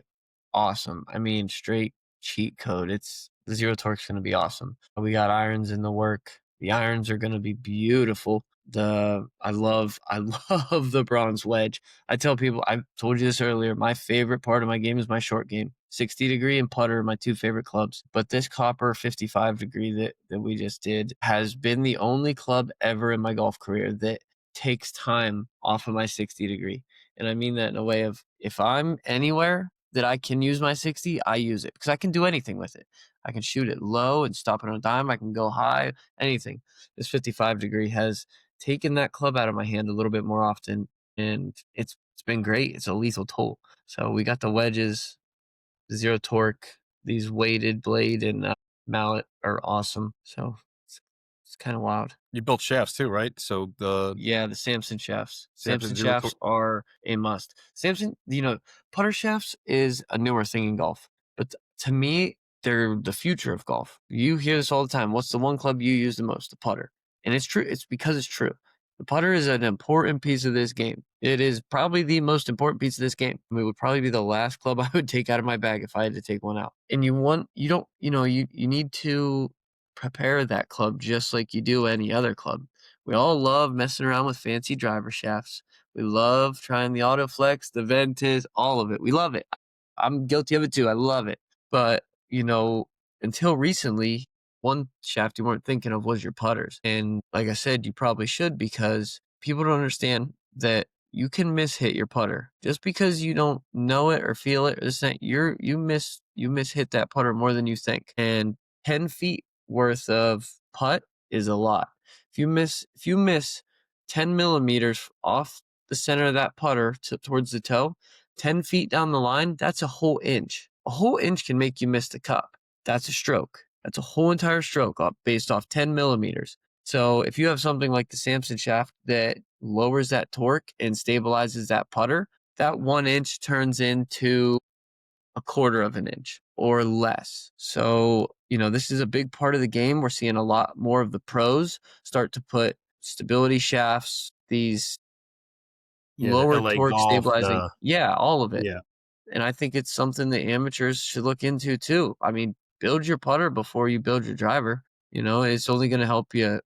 awesome. I mean, straight cheat code. It's the zero torque's gonna be awesome. We got irons in the work. The irons are gonna be beautiful. I love the bronze wedge. I tell people, I told you this earlier, my favorite part of my game is my short game. 60 degree and putter are my two favorite clubs. But this copper 55 degree that we just did has been the only club ever in my golf career that takes time off of my 60 degree. And I mean that in a way of if I'm anywhere that I can use my 60, I use it because I can do anything with it. I can shoot it low and stop it on a dime. I can go high, anything. This 55 degree has taken that club out of my hand a little bit more often, and it's been great. It's a lethal tool. So we got the wedges, the zero torque, these weighted blade and mallet are awesome. So it's, it's kind of wild. You built shafts too, right? So the Yeah, the Samson shafts. Samson Samson zero shafts torque. are a must. Samson, putter shafts is a newer thing in golf, but to me, they're the future of golf. You hear this all the time. What's the one club you use the most? The putter. And it's true. It's because it's true. The putter is an important piece of this game. It is probably the most important piece of this game. I mean, it would probably be the last club I would take out of my bag if I had to take one out. And you need to prepare that club just like you do any other club. We all love messing around with fancy driver shafts. We love trying the Autoflex, the Ventus, all of it. We love it. I'm guilty of it too. I love it. But, until recently, one shaft you weren't thinking of was your putters. And like I said, you probably should because people don't understand that you can miss-hit your putter. Just because you don't know it or feel it or this and that, you miss-hit that putter more than you think, and 10 feet worth of putt is a lot. If you miss 10 millimeters off the center of that putter towards the toe, 10 feet down the line, that's a whole inch. A whole inch can make you miss the cup. That's a stroke. That's a whole entire stroke based off 10 millimeters. So if you have something like the Samson shaft that lowers that torque and stabilizes that putter, that 1 inch turns into a quarter of an inch or less. So, this is a big part of the game. We're seeing a lot more of the pros start to put stability shafts, these Yeah, the lower LA torque Golf, stabilizing. Yeah, all of it. yeah. And I think it's something that amateurs should look into too. I mean, build your putter before you build your driver. It's only going to help you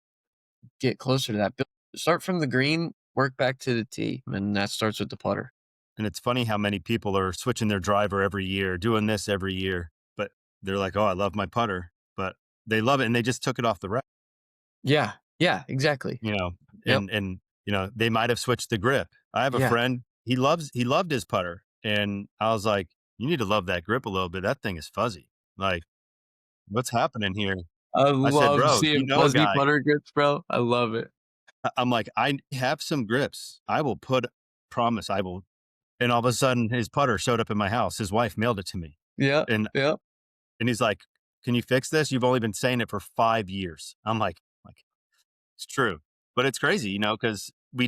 get closer to that. Start from the green, work back to the tee, and that starts with the putter. And it's funny how many people are switching their driver every year, doing this every year, but they're like, "Oh, I love my putter," but they love it and they just took it off the rack, Yeah, yeah, exactly. you know, Yep. and they might have switched the grip. I have a Yeah, friend, he loved his putter, and I was like, "You need to love that grip a little bit. That thing is fuzzy. Like, what's happening here?" I I said, love "Bro, you seeing know a fuzzy guy." putter grips, bro. I love it. I'm like, "I have some grips. I will promise I will." And all of a sudden, his putter showed up in my house. His wife mailed it to me, Yeah, and yeah, he's like, "Can you fix this? You've only been saying it for 5 years." I'm like, "It's true." But it's crazy, because we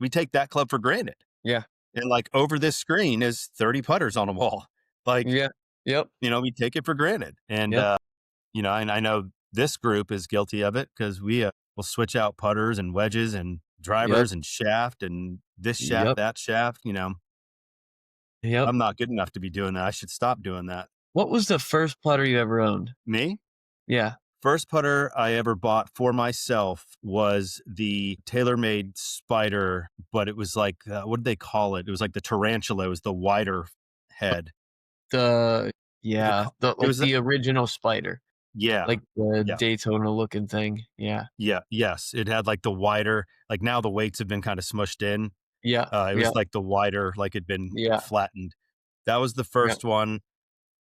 take that club for granted. yeah, And, like, over this screen is 30 putters on a wall. Like, yeah, yep, we take it for granted. And, yep, and I know this group is guilty of it because will switch out putters and wedges and yep, drivers and shaft and this shaft, yep, that shaft. yep. I'm not good enough to be doing that. I should stop doing that. What was the first putter you ever owned? Me? Yeah. First putter I ever bought for myself was the TaylorMade Spider, but it was like, what did they call it? It was like the tarantula. It was the wider head. The Was it yeah, called? the It like was, the original spider, yeah, like the yeah, Daytona looking thing. Yeah. yeah, yes. It had like the wider, like now the weights have been kind of smushed in. Yeah, It yeah, was like the wider, like it'd been yeah, flattened. That was the yeah. first one.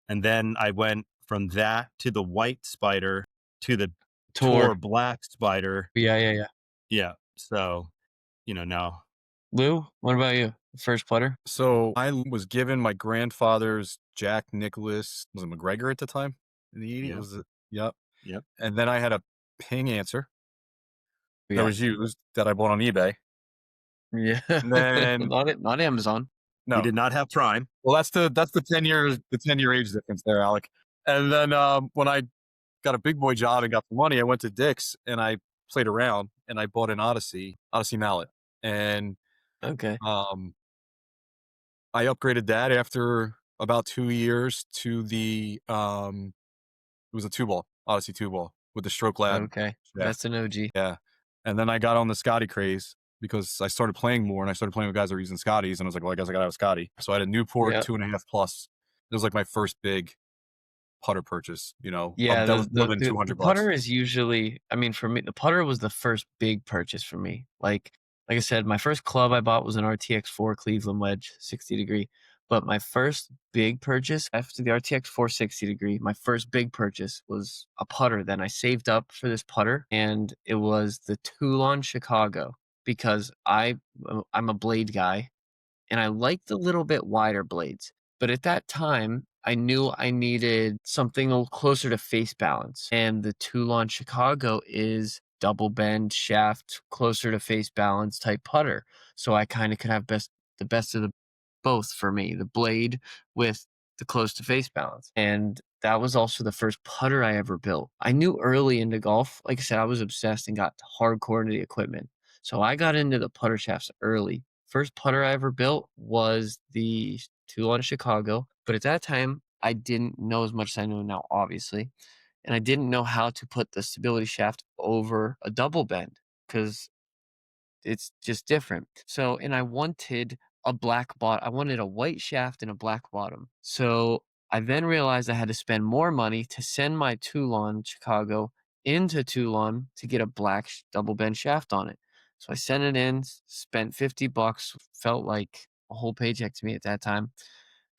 And then I went from that to the white spider to the Tor Tour. black spider. Yeah, yeah, yeah. Yeah. So, now, Lou, what about you? First putter? So I was given my grandfather's Jack Nicholas, was it McGregor at the time in the 80s? yeah, Was it? Yep. yep. And then I had a Ping answer that Yeah. was used that I bought on eBay. Yeah. And then Not Amazon. He no, did not have Prime. well that's the 10-year age difference there, Alec. And then when I got a big boy job and got the money, I went to Dick's and I played around and I bought an Odyssey mallet, and Okay. um I upgraded that after about 2 years to the it was a 2 ball, Odyssey 2 ball with the Stroke Lab Okay. shaft. That's an OG. Yeah. And then I got on the Scotty craze because I started playing more and I started playing with guys that were using Scotties, and I was like, well, I guess I gotta have a Scotty. So I had a Newport Yeah. 2.5 plus. It was like my first big putter purchase, Yeah, that was more than the 200 bucks. putter is usually, I mean, for me, the putter was the first big purchase for me. Like I said, my first club I bought was an RTX 4 Cleveland wedge, 60 degree. But my first big purchase after the RTX 4 60 degree, my first big purchase was a putter. Then I saved up for this putter, and it was the Toulon Chicago because I'm a blade guy and I liked the little bit wider blades. But at that time, I knew I needed something a little closer to face balance. And the Toulon Chicago is double bend shaft, closer to face balance type putter. So I kind of could have the best of the both for me, the blade with the close to face balance. And that was also the first putter I ever built. I knew early into golf, like I said, I was obsessed and got hardcore into the equipment. So I got into the putter shafts early. First putter I ever built was the Toulon Chicago, but at that time I didn't know as much as I know now, obviously, and I didn't know how to put the stability shaft over a double bend because it's just different. So, and I wanted I wanted a white shaft and a black bottom. So I then realized I had to spend more money to send my Toulon Chicago into Toulon to get a black double bend shaft on it. So I sent it in, spent $50, felt like a whole paycheck to me at that time.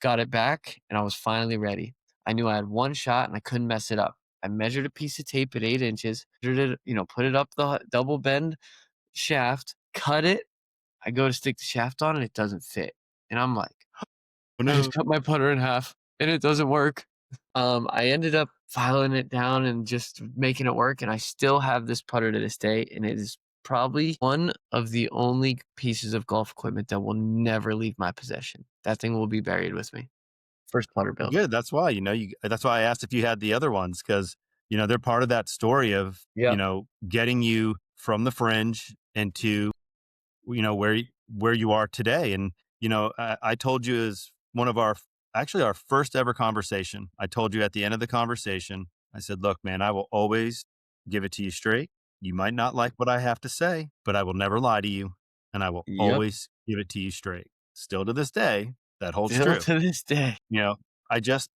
Got it back, and I was finally ready. I knew I had one shot and I couldn't mess it up. I measured a piece of tape at 8 inches, measured it, put it up the double bend shaft, cut it. I go to stick the shaft on and it doesn't fit. And I'm like, Oh, I just no. cut my putter in half and it doesn't work. I ended up filing it down and just making it work. And I still have this putter to this day. And it is probably one of the only pieces of golf equipment that will never leave my possession. That thing will be buried with me. First putter built. Good. That's why, that's why I asked if you had the other ones, because, they're part of that story of, Yep. getting you from the fringe into, where you are today. And, I told you as one of actually our first ever conversation, I told you at the end of the conversation, I said, look, man, I will always give it to you straight. You might not like what I have to say, but I will never lie to you. And I will Yep. always give it to you straight. Still to this day, that holds Still true. to this day.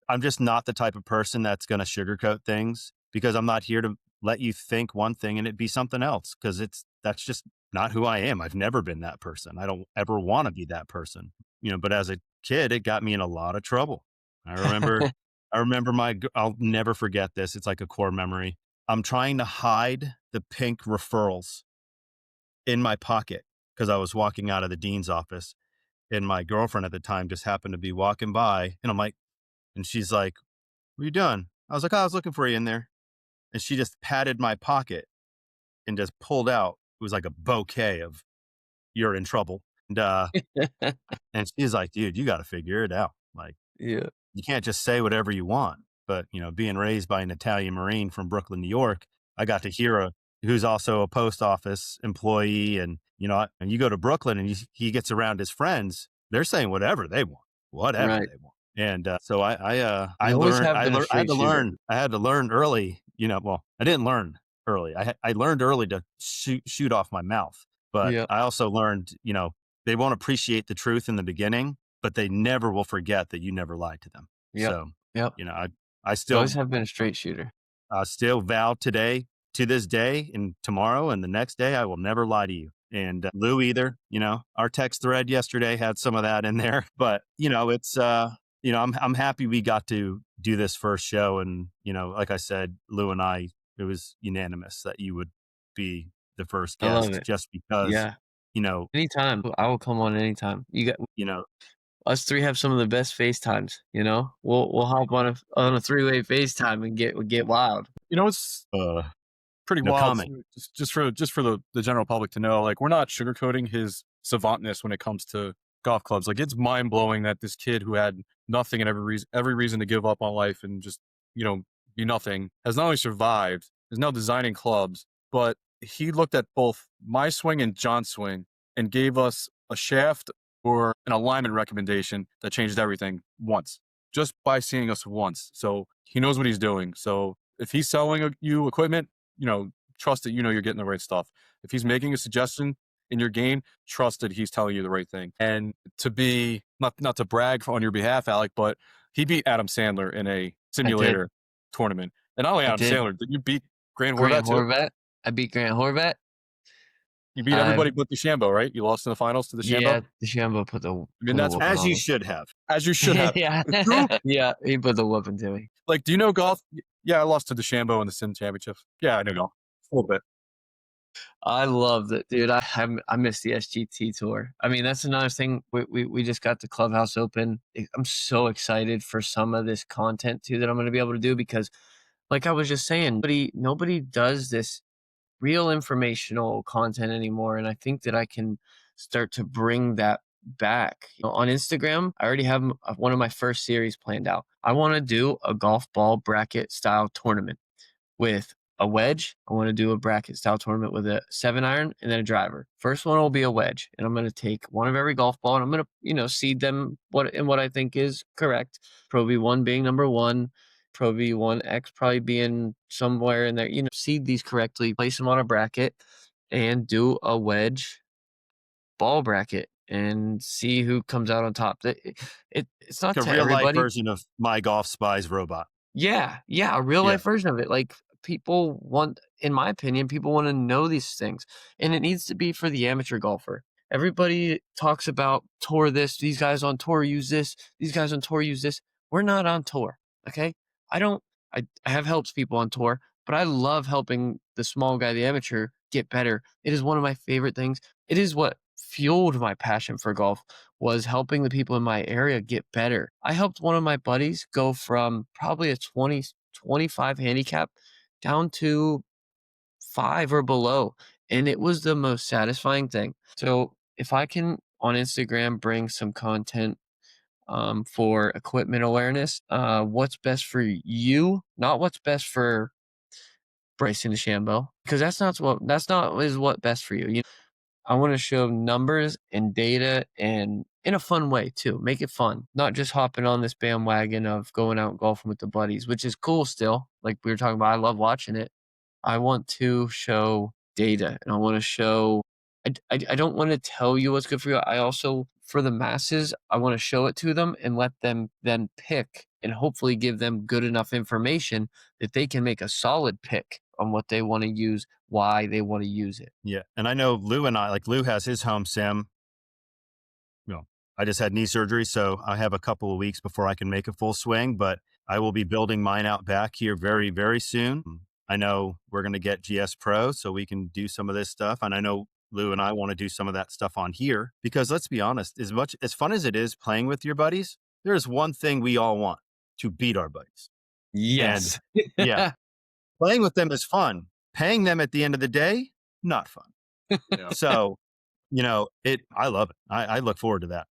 I'm just not the type of person that's going to sugarcoat things, because I'm not here to let you think one thing and it be something else, because that's just not who I am. I've never been that person. I don't ever want to be that person. But as a kid, it got me in a lot of trouble. I remember I'll never forget this. It's like a core memory. I'm trying to hide the pink referrals in my pocket because I was walking out of the dean's office, and my girlfriend at the time just happened to be walking by, and I'm like, and she's like, what are you doing? I was like, oh, I was looking for you in there. And she just patted my pocket and just pulled out. It was like a bouquet of, you're in trouble. And she's like, dude, you got to figure it out. Like, Yeah. you can't just say whatever you want. But, being raised by an Italian Marine from Brooklyn, New York, I got to hear who's also a post office employee. And, and you go to Brooklyn and he gets around his friends, they're saying whatever they want, Right. they want. And so I I always learned, have been a I had straight to shooter. learn early, well, I didn't learn early. I learned early to shoot off my mouth, but Yep. I also learned, they won't appreciate the truth in the beginning, but they never will forget that you never lied to them. Yep. So, Yep. I I still, always have been a straight shooter. still vow today, to this day, and tomorrow and the next day, I will never lie to you. And Lou either. Our text thread yesterday had some of that in there, but it's I'm happy we got to do this first show, and like I said, Lou and I, it was unanimous that you would be the first I love guest, it. just because Yeah. you know Anytime. I will come on anytime. you know Us 3 have some of the best FaceTimes, you know? We'll hop on a three-way FaceTime and get wild. It's uh pretty no wild, comment. just for the general public to know. Like, we're not sugarcoating his savantness when it comes to golf clubs. Like, it's mind blowing that this kid who had nothing and every reason to give up on life and just be nothing has not only survived, is now designing clubs, but he looked at both my swing and John's swing and gave us a shaft or an alignment recommendation that changed everything once, just by seeing us once. So he knows what he's doing. So if he's selling you equipment, trust that you're getting the right stuff. If he's making a suggestion in your game, trust that he's telling you the right thing. And to be not to brag on your behalf, Alec, but he beat Adam Sandler in a I did. simulator tournament. And not only I Adam did. Sandler, did you beat Grant Grant Horvat too? Horvat. I beat Grant Horvat. You beat I've everybody but DeChambeau, right? You lost in the finals to DeChambeau? Yeah, DeChambeau put the That's whooping As on you me. should have. as you should have. Yeah. True. Yeah, he put the whooping to me. Like, do you know golf? Yeah, I lost to DeChambeau in the Sim Championships. Yeah, I know golf. A little bit. I loved it, dude. I miss the SGT tour. I mean, that's another thing. We just got the clubhouse open. I'm so excited for some of this content too that I'm going to be able to do, because, like I was just saying, nobody does this real informational content anymore, and I think that I can start to bring that back. On Instagram, I already have one of my first series planned out. I want to do a golf ball bracket style tournament with a wedge. I want to do a bracket style tournament with a 7-iron and then a driver. First one will be a wedge, and I'm going to take one of every golf ball, and I'm going to, seed them what I think is correct. Pro V1 being number 1, Pro V1X probably being somewhere in there. Seed these correctly, place them on a bracket, and do a wedge ball bracket and see who comes out on top. It's not Like a to real life everybody. version of My Golf Spies robot. Yeah, a real Yeah. life version of it. Like, people want, in my opinion, people want to know these things. And it needs to be for the amateur golfer. Everybody talks about tour this, these guys on tour use this, these guys on tour use this. We're not on tour. Okay. I don't, I have helped people on tour, but I love helping the small guy, the amateur, get better. It is one of my favorite things. It is what fueled my passion for golf, was helping the people in my area get better. I helped one of my buddies go from probably a 20, 25 handicap down to 5 or below. And it was the most satisfying thing. So if I can on Instagram bring some content for equipment awareness, what's best for you, not what's best for Bryson DeChambeau, because that's not is what best for you. I want to show numbers and data, and in a fun way too. Make it fun, not just hopping on this bandwagon of going out golfing with the buddies, which is cool still. Like we were talking about, I love watching it. I want to show data, and I want to show. I don't want to tell you what's good for you. I also, for the masses, I want to show it to them and let them then pick, and hopefully give them good enough information that they can make a solid pick on what they want to use, why they want to use it. Yeah. And I know Lou and I, like Lou has his home sim. I just had knee surgery, so I have a couple of weeks before I can make a full swing, but I will be building mine out back here very, very soon. I know we're going to get GS Pro so we can do some of this stuff. And I know Lou and I want to do some of that stuff on here, because let's be honest, as fun as it is playing with your buddies, there's one thing we all want: to beat our buddies. Yes. And yeah, playing with them is fun. Paying them at the end of the day, not fun. Yeah. So, I love it. I look forward to that.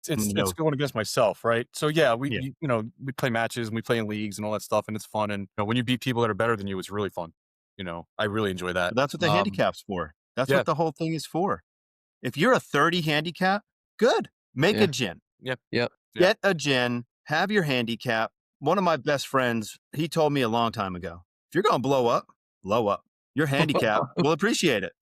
It's going against myself, right? So yeah, we Yeah. we play matches and we play in leagues and all that stuff, and it's fun. And when you beat people that are better than you, it's really fun. I really enjoy that. But that's what the handicap's for. That's yeah. what the whole thing is for. If you're a 30 handicap, good. Make Yeah. a gin. Yep. Yep. Yeah. Get a gin. Have your handicap. One of my best friends, he told me a long time ago, if you're going to blow up. Your handicap will appreciate it.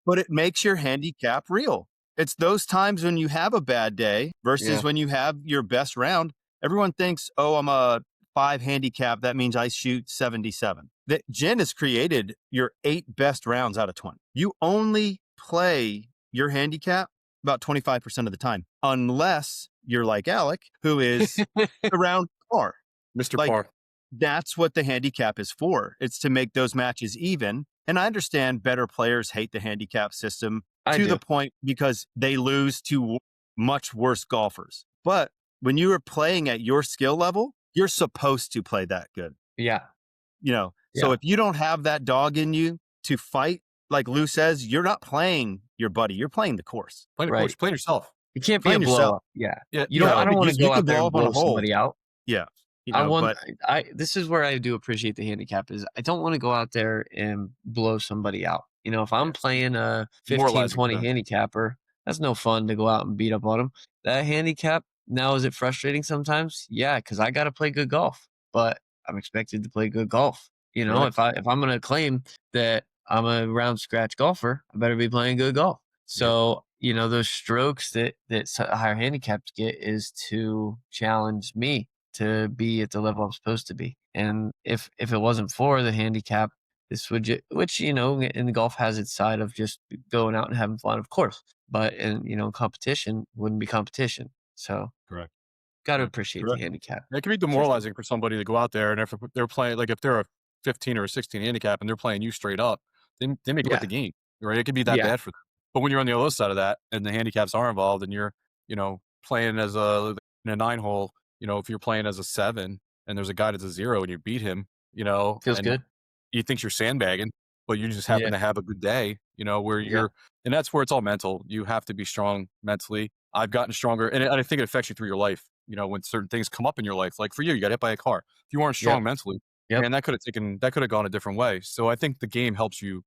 But it makes your handicap real. It's those times when you have a bad day versus when you have your best round. Everyone thinks, oh, I'm a 5 handicap. That means I shoot 77. That gin has created your 8 best rounds out of 20. You only play your handicap about 25% of the time, unless you're like Alec, who is around par. Mr. Like, Parr. That's what the handicap is for. It's to make those matches even. And I understand better players hate the handicap system to the point because they lose to much worse golfers. But when you are playing at your skill level, you're supposed to play that good. Yeah. So if you don't have that dog in you to fight, like Lou says, you're not playing your buddy. You're playing the course. Playing the course, playing yourself. You can't be Playing a blow yourself. up. Yeah. Yeah. I don't want to you go can out there blow and up on a blow hole. somebody out. Yeah. This is where I do appreciate the handicap, is I don't want to go out there and blow somebody out. If I'm playing a 15, 20 handicapper, that's no fun to go out and beat up on them. That handicap, now, is it frustrating sometimes? Yeah, because I got to play good golf, but I'm expected to play good golf. If I'm going to claim that I'm a round scratch golfer, I better be playing good golf. So, those strokes that higher handicaps get is to challenge me to be at the level I'm supposed to be. And if it wasn't for the handicap, this would which in golf has its side of just going out and having fun, of course, but in competition wouldn't be competition. So correct. Got to appreciate the handicap. It can be demoralizing for somebody to go out there, and if they're playing, like if they're a 15 or a 16 handicap and they're playing you straight up, they may quit the game, right? It could be that bad for them. But when you're on the other side of that and the handicaps are involved, and you're playing as in a 9 hole, if you're playing as a 7 and there's a guy that's a 0 and you beat him, feels good. You think you're sandbagging, but you just happen to have a good day, where and that's where it's all mental. You have to be strong mentally. I've gotten stronger, and I think it affects you through your life. When certain things come up in your life, like for you got hit by a car. If you weren't strong mentally, and that could have gone a different way. So I think the game helps you,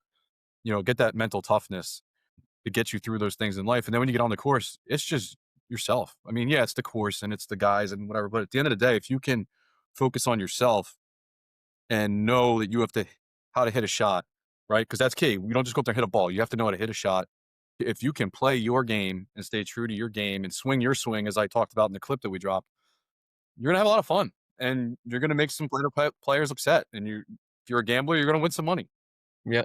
get that mental toughness to get you through those things in life. And then when you get on the course, it's just yourself. I mean, it's the course and it's the guys and whatever, but at the end of the day, if you can focus on yourself and know that you have how to hit a shot, right? Because that's key. You don't just go up there and hit a ball. You have to know how to hit a shot. If you can play your game and stay true to your game and swing your swing, as I talked about in the clip that we dropped, you're going to have a lot of fun. and you're going to make some players upset. And if you're a gambler, you're going to win some money. Yeah.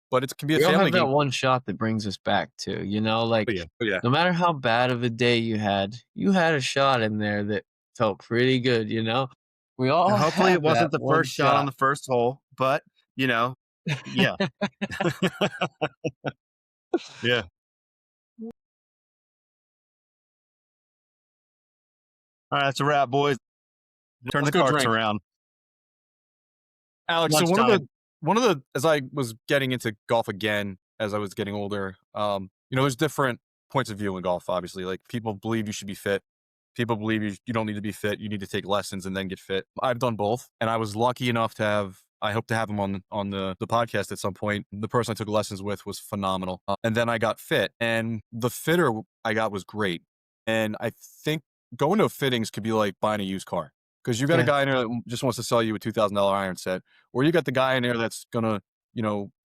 But it can be a We all family have that game. one shot that brings us back too, like, Oh, yeah. Oh, yeah. no matter how bad of a day you had a shot in there that felt pretty good, We all And hopefully it have that wasn't the one first shot on shot. the first hole, but yeah. Yeah. All right, that's a wrap, boys. Turn Let's the go carts drink. around. Alex, so Lunchtime. one of the as I was getting into golf again as I was getting older, there's different points of view in golf. Obviously, like people believe you should be fit. People believe you don't need to be fit. You need to take lessons and then get fit. I've done both, and I was lucky enough to have. I hope to have him on the podcast at some point. The person I took lessons with was phenomenal, and then I got fit, and the fitter I got was great. And I think going to fittings could be like buying a used car, because you got a Yeah. guy in there that just wants to sell you a $2,000 iron set, or you got the guy in there that's gonna,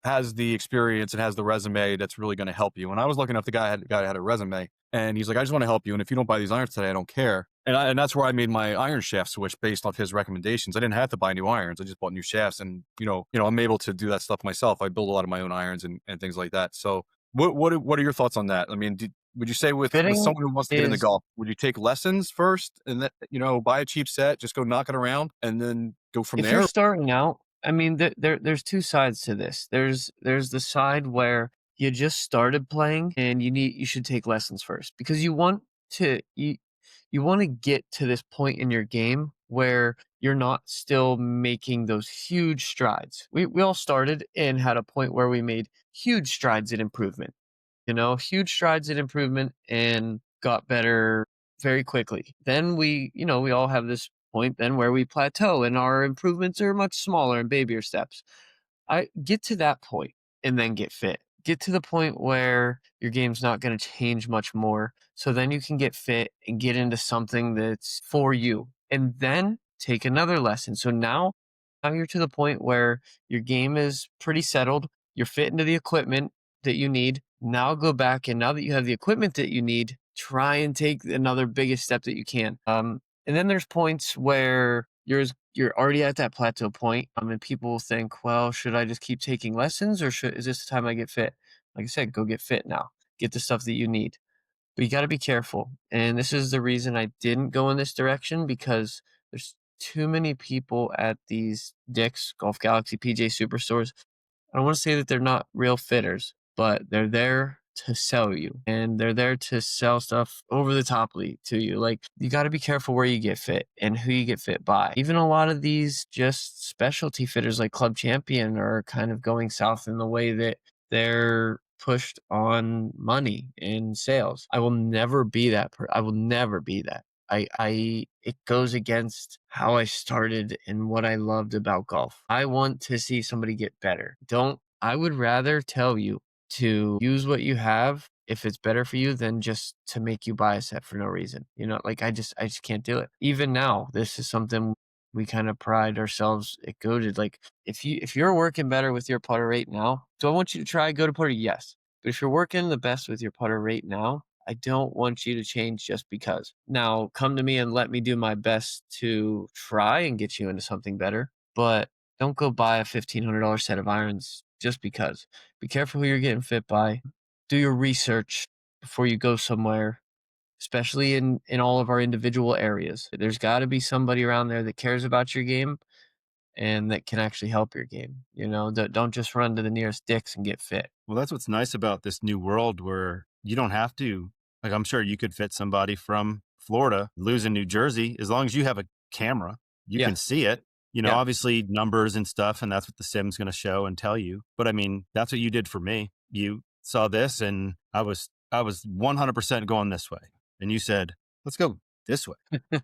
has the experience and has the resume that's really gonna help you. And I was lucky enough, the guy had a resume, and he's like, I just want to help you, and if you don't buy these irons today, I don't care. And that's where I made my iron shaft switch based off his recommendations. I didn't have to buy new irons; I just bought new shafts, and I'm able to do that stuff myself. I build a lot of my own irons and things like that. So, what are your thoughts on that? I mean, would you say with Fitting someone who wants to get into is golf, would you take lessons first and then, buy a cheap set, just go knock it around and then go from if you're there? starting out, I mean, there's two sides to this. There's the side where you just started playing and you should take lessons first, because to you want to get to this point in your game where you're not still making those huge strides. We all started and had a point where we made huge strides in improvement. Huge strides in improvement and got better very quickly. Then we all have this point then where we plateau and our improvements are much smaller and babier steps. I get to that point and then get fit. Get to the point where your game's not going to change much more. So then you can get fit and get into something that's for you. And then take another lesson. So now you're to the point where your game is pretty settled. You're fit into the equipment that you need. Now go back, and now that you have the equipment that you need, try and take another biggest step that you can. And then there's points where you're already at that plateau point. And people will think, well, should I just keep taking lessons, or is this the time I get fit? Like I said, go get fit now. Get the stuff that you need. But you got to be careful. And this is the reason I didn't go in this direction, because there's too many people at these Dick's, Golf Galaxy, PJ Superstores. I don't want to say that they're not real fitters, but they're there to sell you, and they're there to sell stuff over the toply to you. Like, you got to be careful where you get fit and who you get fit by. Even a lot of these just specialty fitters like Club Champion are kind of going south in the way that they're pushed on money and sales. I will never be that. I will never be that. It goes against how I started and what I loved about golf. I want to see somebody get better. I would rather tell you to use what you have if it's better for you than just to make you buy a set for no reason. Like I just can't do it. Even now, this is something we kind of pride ourselves at Goated. Like, if you're working better with your putter right now, do I want you to try go to putter? Yes. But if you're working the best with your putter right now, I don't want you to change just because. Now, come to me and let me do my best to try and get you into something better, but don't go buy a $1,500 set of irons just because. Be careful who you're getting fit by. Do your research before you go somewhere, especially in all of our individual areas. There's got to be somebody around there that cares about your game and that can actually help your game. Don't just run to the nearest Dick's and get fit. Well, that's what's nice about this new world, where you don't have to, like, I'm sure you could fit somebody from Florida, lose in New Jersey, as long as you have a camera, you Yeah. can see it. Yeah. Obviously numbers and stuff, and that's what the sim's going to show and tell you. But I mean, that's what you did for me. You saw this, and I was 100% going this way. And you said, let's go this way.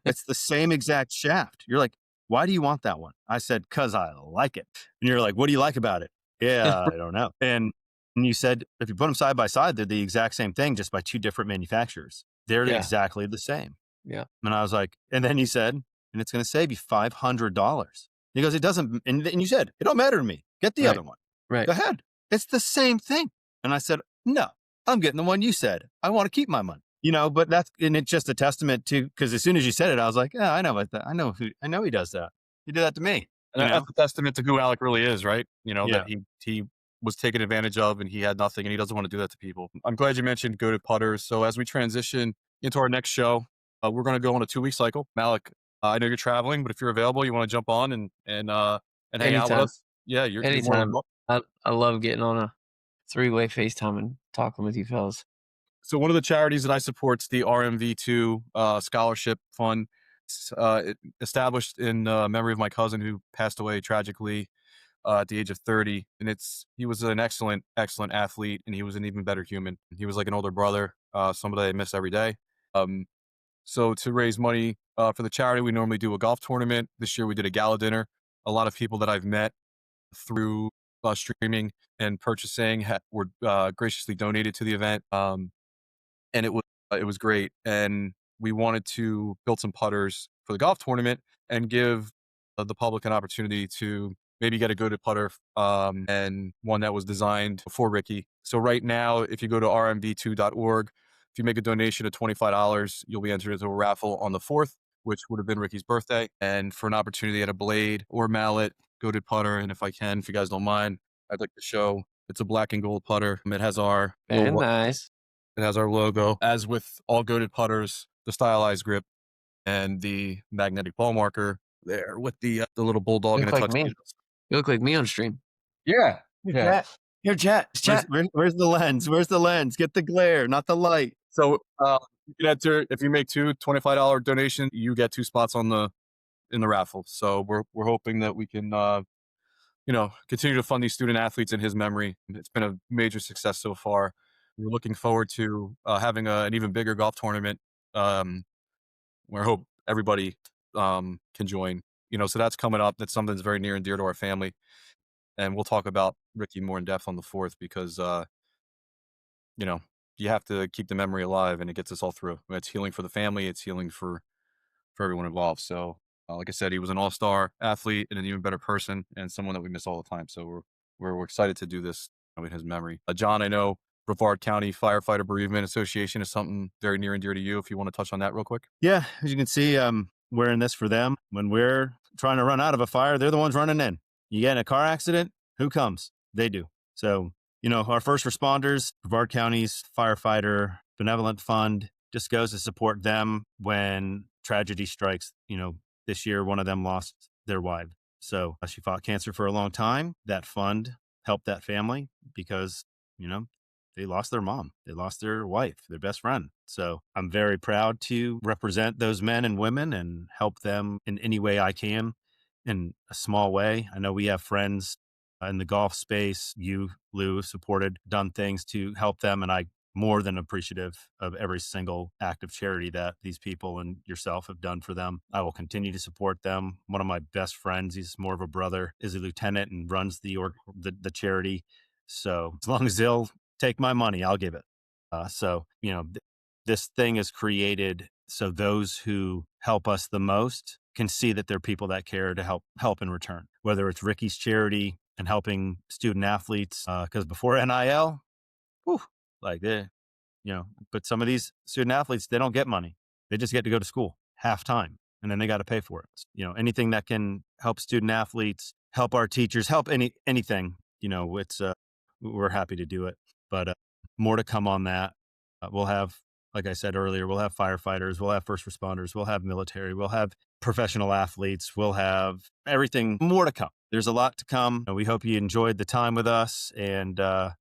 It's the same exact shaft. You're like, why do you want that one? I said, 'cause I like it. And you're like, what do you like about it? Yeah, I don't know. And you said, if you put them side by side, they're the exact same thing, just by two different manufacturers. They're Yeah. exactly the same. Yeah. And I was like, and then you said, and it's going to save you $500. He goes, it doesn't. And you said, it don't matter to me. Get the Right. other one. Right. Go ahead. It's the same thing. And I said, no, I'm getting the one you said. I want to keep my money. But it's just a testament to, because as soon as you said it, I was like, yeah, I know about that. I know he does that. He did that to me. And that's a testament to who Alec really is, right? Yeah. That he was taken advantage of and he had nothing and he doesn't want to do that to people. I'm glad you mentioned go to putters. So as we transition into our next show, we're going to go on a 2-week cycle. Alec, I know you're traveling, but if you're available, you want to jump on and hang out with Anytime, us. Yeah, you're more than anytime. welcome. I love getting on a three-way FaceTime and talking with you fellas. So one of the charities that I support is the RMV2 scholarship fund. Established in memory of my cousin who passed away tragically at the age of 30. And he was an excellent, excellent athlete, and he was an even better human. He was like an older brother, somebody I miss every day. Um, so to raise money for the charity, we normally do a golf tournament. This year we did a gala dinner. A lot of people that I've met through streaming and purchasing were graciously donated to the event. And it was great. And we wanted to build some putters for the golf tournament and give the public an opportunity to maybe get a go-to putter and one that was designed for Ricky. So right now, if you go to rmv2.org, if you make a donation of $25, you'll be entered into a raffle on the 4th, which would have been Ricky's birthday. And for an opportunity at a blade or mallet, go-to putter. And if you guys don't mind, I'd like to show it's a black and gold putter. It has our Very little nice. it has our logo. As with all goated putters, the stylized grip and the magnetic ball marker there with the little bulldog You and look a like touch. me. You look like me on stream. Yeah, Here, yeah. chat. Here, chat. It's Where's, chat. where's the lens? Where's the lens? Get the glare, not the light. So you can enter if you make two $25 donations, you get 2 spots in the raffle. So we're hoping that we can continue to fund these student athletes in his memory. It's been a major success so far. We're looking forward to having an even bigger golf tournament. Where I hope everybody can join. So that's coming up. That's something that's very near and dear to our family, and we'll talk about Ricky more in depth on the 4th because you know you have to keep the memory alive, and it gets us all through. It's healing for the family. It's healing for everyone involved. So, like I said, he was an all-star athlete and an even better person, and someone that we miss all the time. So we're excited to do this in his memory. John, I know Brevard County Firefighter Bereavement Association is something very near and dear to you. If you want to touch on that real quick. Yeah, as you can see, I'm wearing this for them. When we're trying to run out of a fire, they're the ones running in. You get in a car accident, who comes? They do. So, our first responders, Brevard County's Firefighter Benevolent Fund, just goes to support them when tragedy strikes. This year, one of them lost their wife. So she fought cancer for a long time. That fund helped that family because, they lost their mom. They lost their wife, their best friend. So I'm very proud to represent those men and women and help them in any way I can in a small way. I know we have friends in the golf space. You, Lou, have done things to help them. And I more than appreciative of every single act of charity that these people and yourself have done for them. I will continue to support them. One of my best friends, he's more of a brother, is a lieutenant and runs the charity. So as long as they'll take my money, I'll give it. This thing is created so those who help us the most can see that they're people that care to help in return. Whether it's Ricky's charity and helping student athletes, because before NIL, whew, like but some of these student athletes, they don't get money. They just get to go to school half time, and then they got to pay for it. Anything that can help student athletes, help our teachers, help anything. It's we're happy to do it. But more to come on that. We'll have, like I said earlier, we'll have firefighters, we'll have first responders, we'll have military, we'll have professional athletes, we'll have everything more to come. There's a lot to come. We hope you enjoyed the time with us. And, I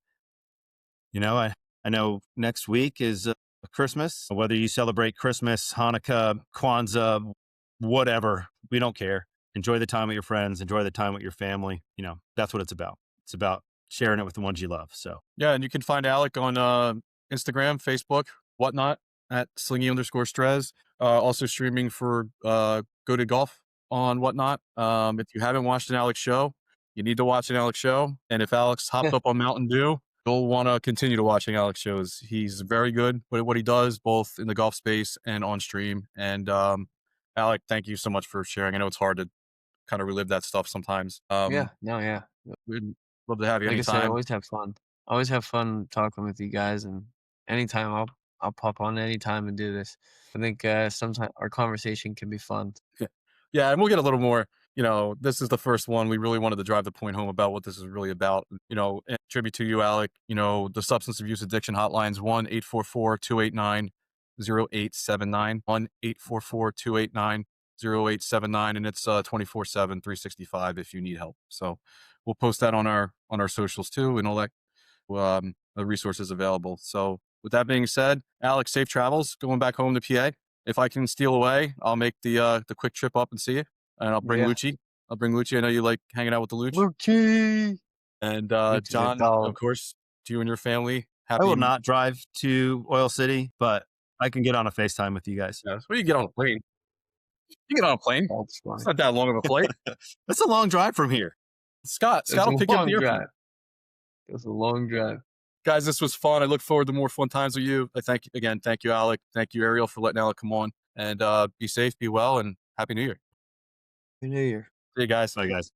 know next week is Christmas. Whether you celebrate Christmas, Hanukkah, Kwanzaa, whatever, we don't care. Enjoy the time with your friends, enjoy the time with your family. That's what it's about. It's about sharing it with the ones you love. So Yeah, and you can find Alec on Instagram, Facebook, whatnot at slingy_strez. Also streaming for Go to Golf on whatnot. If you haven't watched an Alex show, you need to watch an Alex show. And if Alex hopped up on Mountain Dew, you'll want to continue to watching Alex shows. He's very good at what he does, both in the golf space and on stream. And Alec, thank you so much for sharing. I know it's hard to kind of relive that stuff sometimes. Yeah. No, yeah. We'd love to have you Like I said, I anytime. always have fun. I always have fun talking with you guys, and anytime I'll pop on anytime and do this. I think sometimes our conversation can be fun. Yeah. Yeah, and we'll get a little more, this is the first one. We really wanted to drive the point home about what this is really about. And tribute to you, Alec. The substance abuse addiction hotlines 1-844-289-0879, 1-844-289-0879, and it's 24/7, 365 if you need help. So we'll post that on our socials too, and all that the resources available. So with that being said, Alex, safe travels going back home to PA. If I can steal away, I'll make the quick trip up and see you, and I'll bring Yeah. Lucci. I'll bring Lucci. I know you like hanging out with the Luch. Lucci. And Lucci's a John, dog. of course, to you and your family. I will Happy. not drive to Oil City, but I can get on a FaceTime with you guys. Yes. Well, you get on a plane. You get on a plane. That's funny. It's not that long of a flight. That's a long drive from here. Scott It's a will pick you up at long the airport. drive. It's a long drive. Guys, this was fun. I look forward to more fun times with you. Thank you, Alec. Thank you, Ariel, for letting Alec come on. And be safe, be well, and Happy New Year. Happy New Year. See you guys. Bye, guys.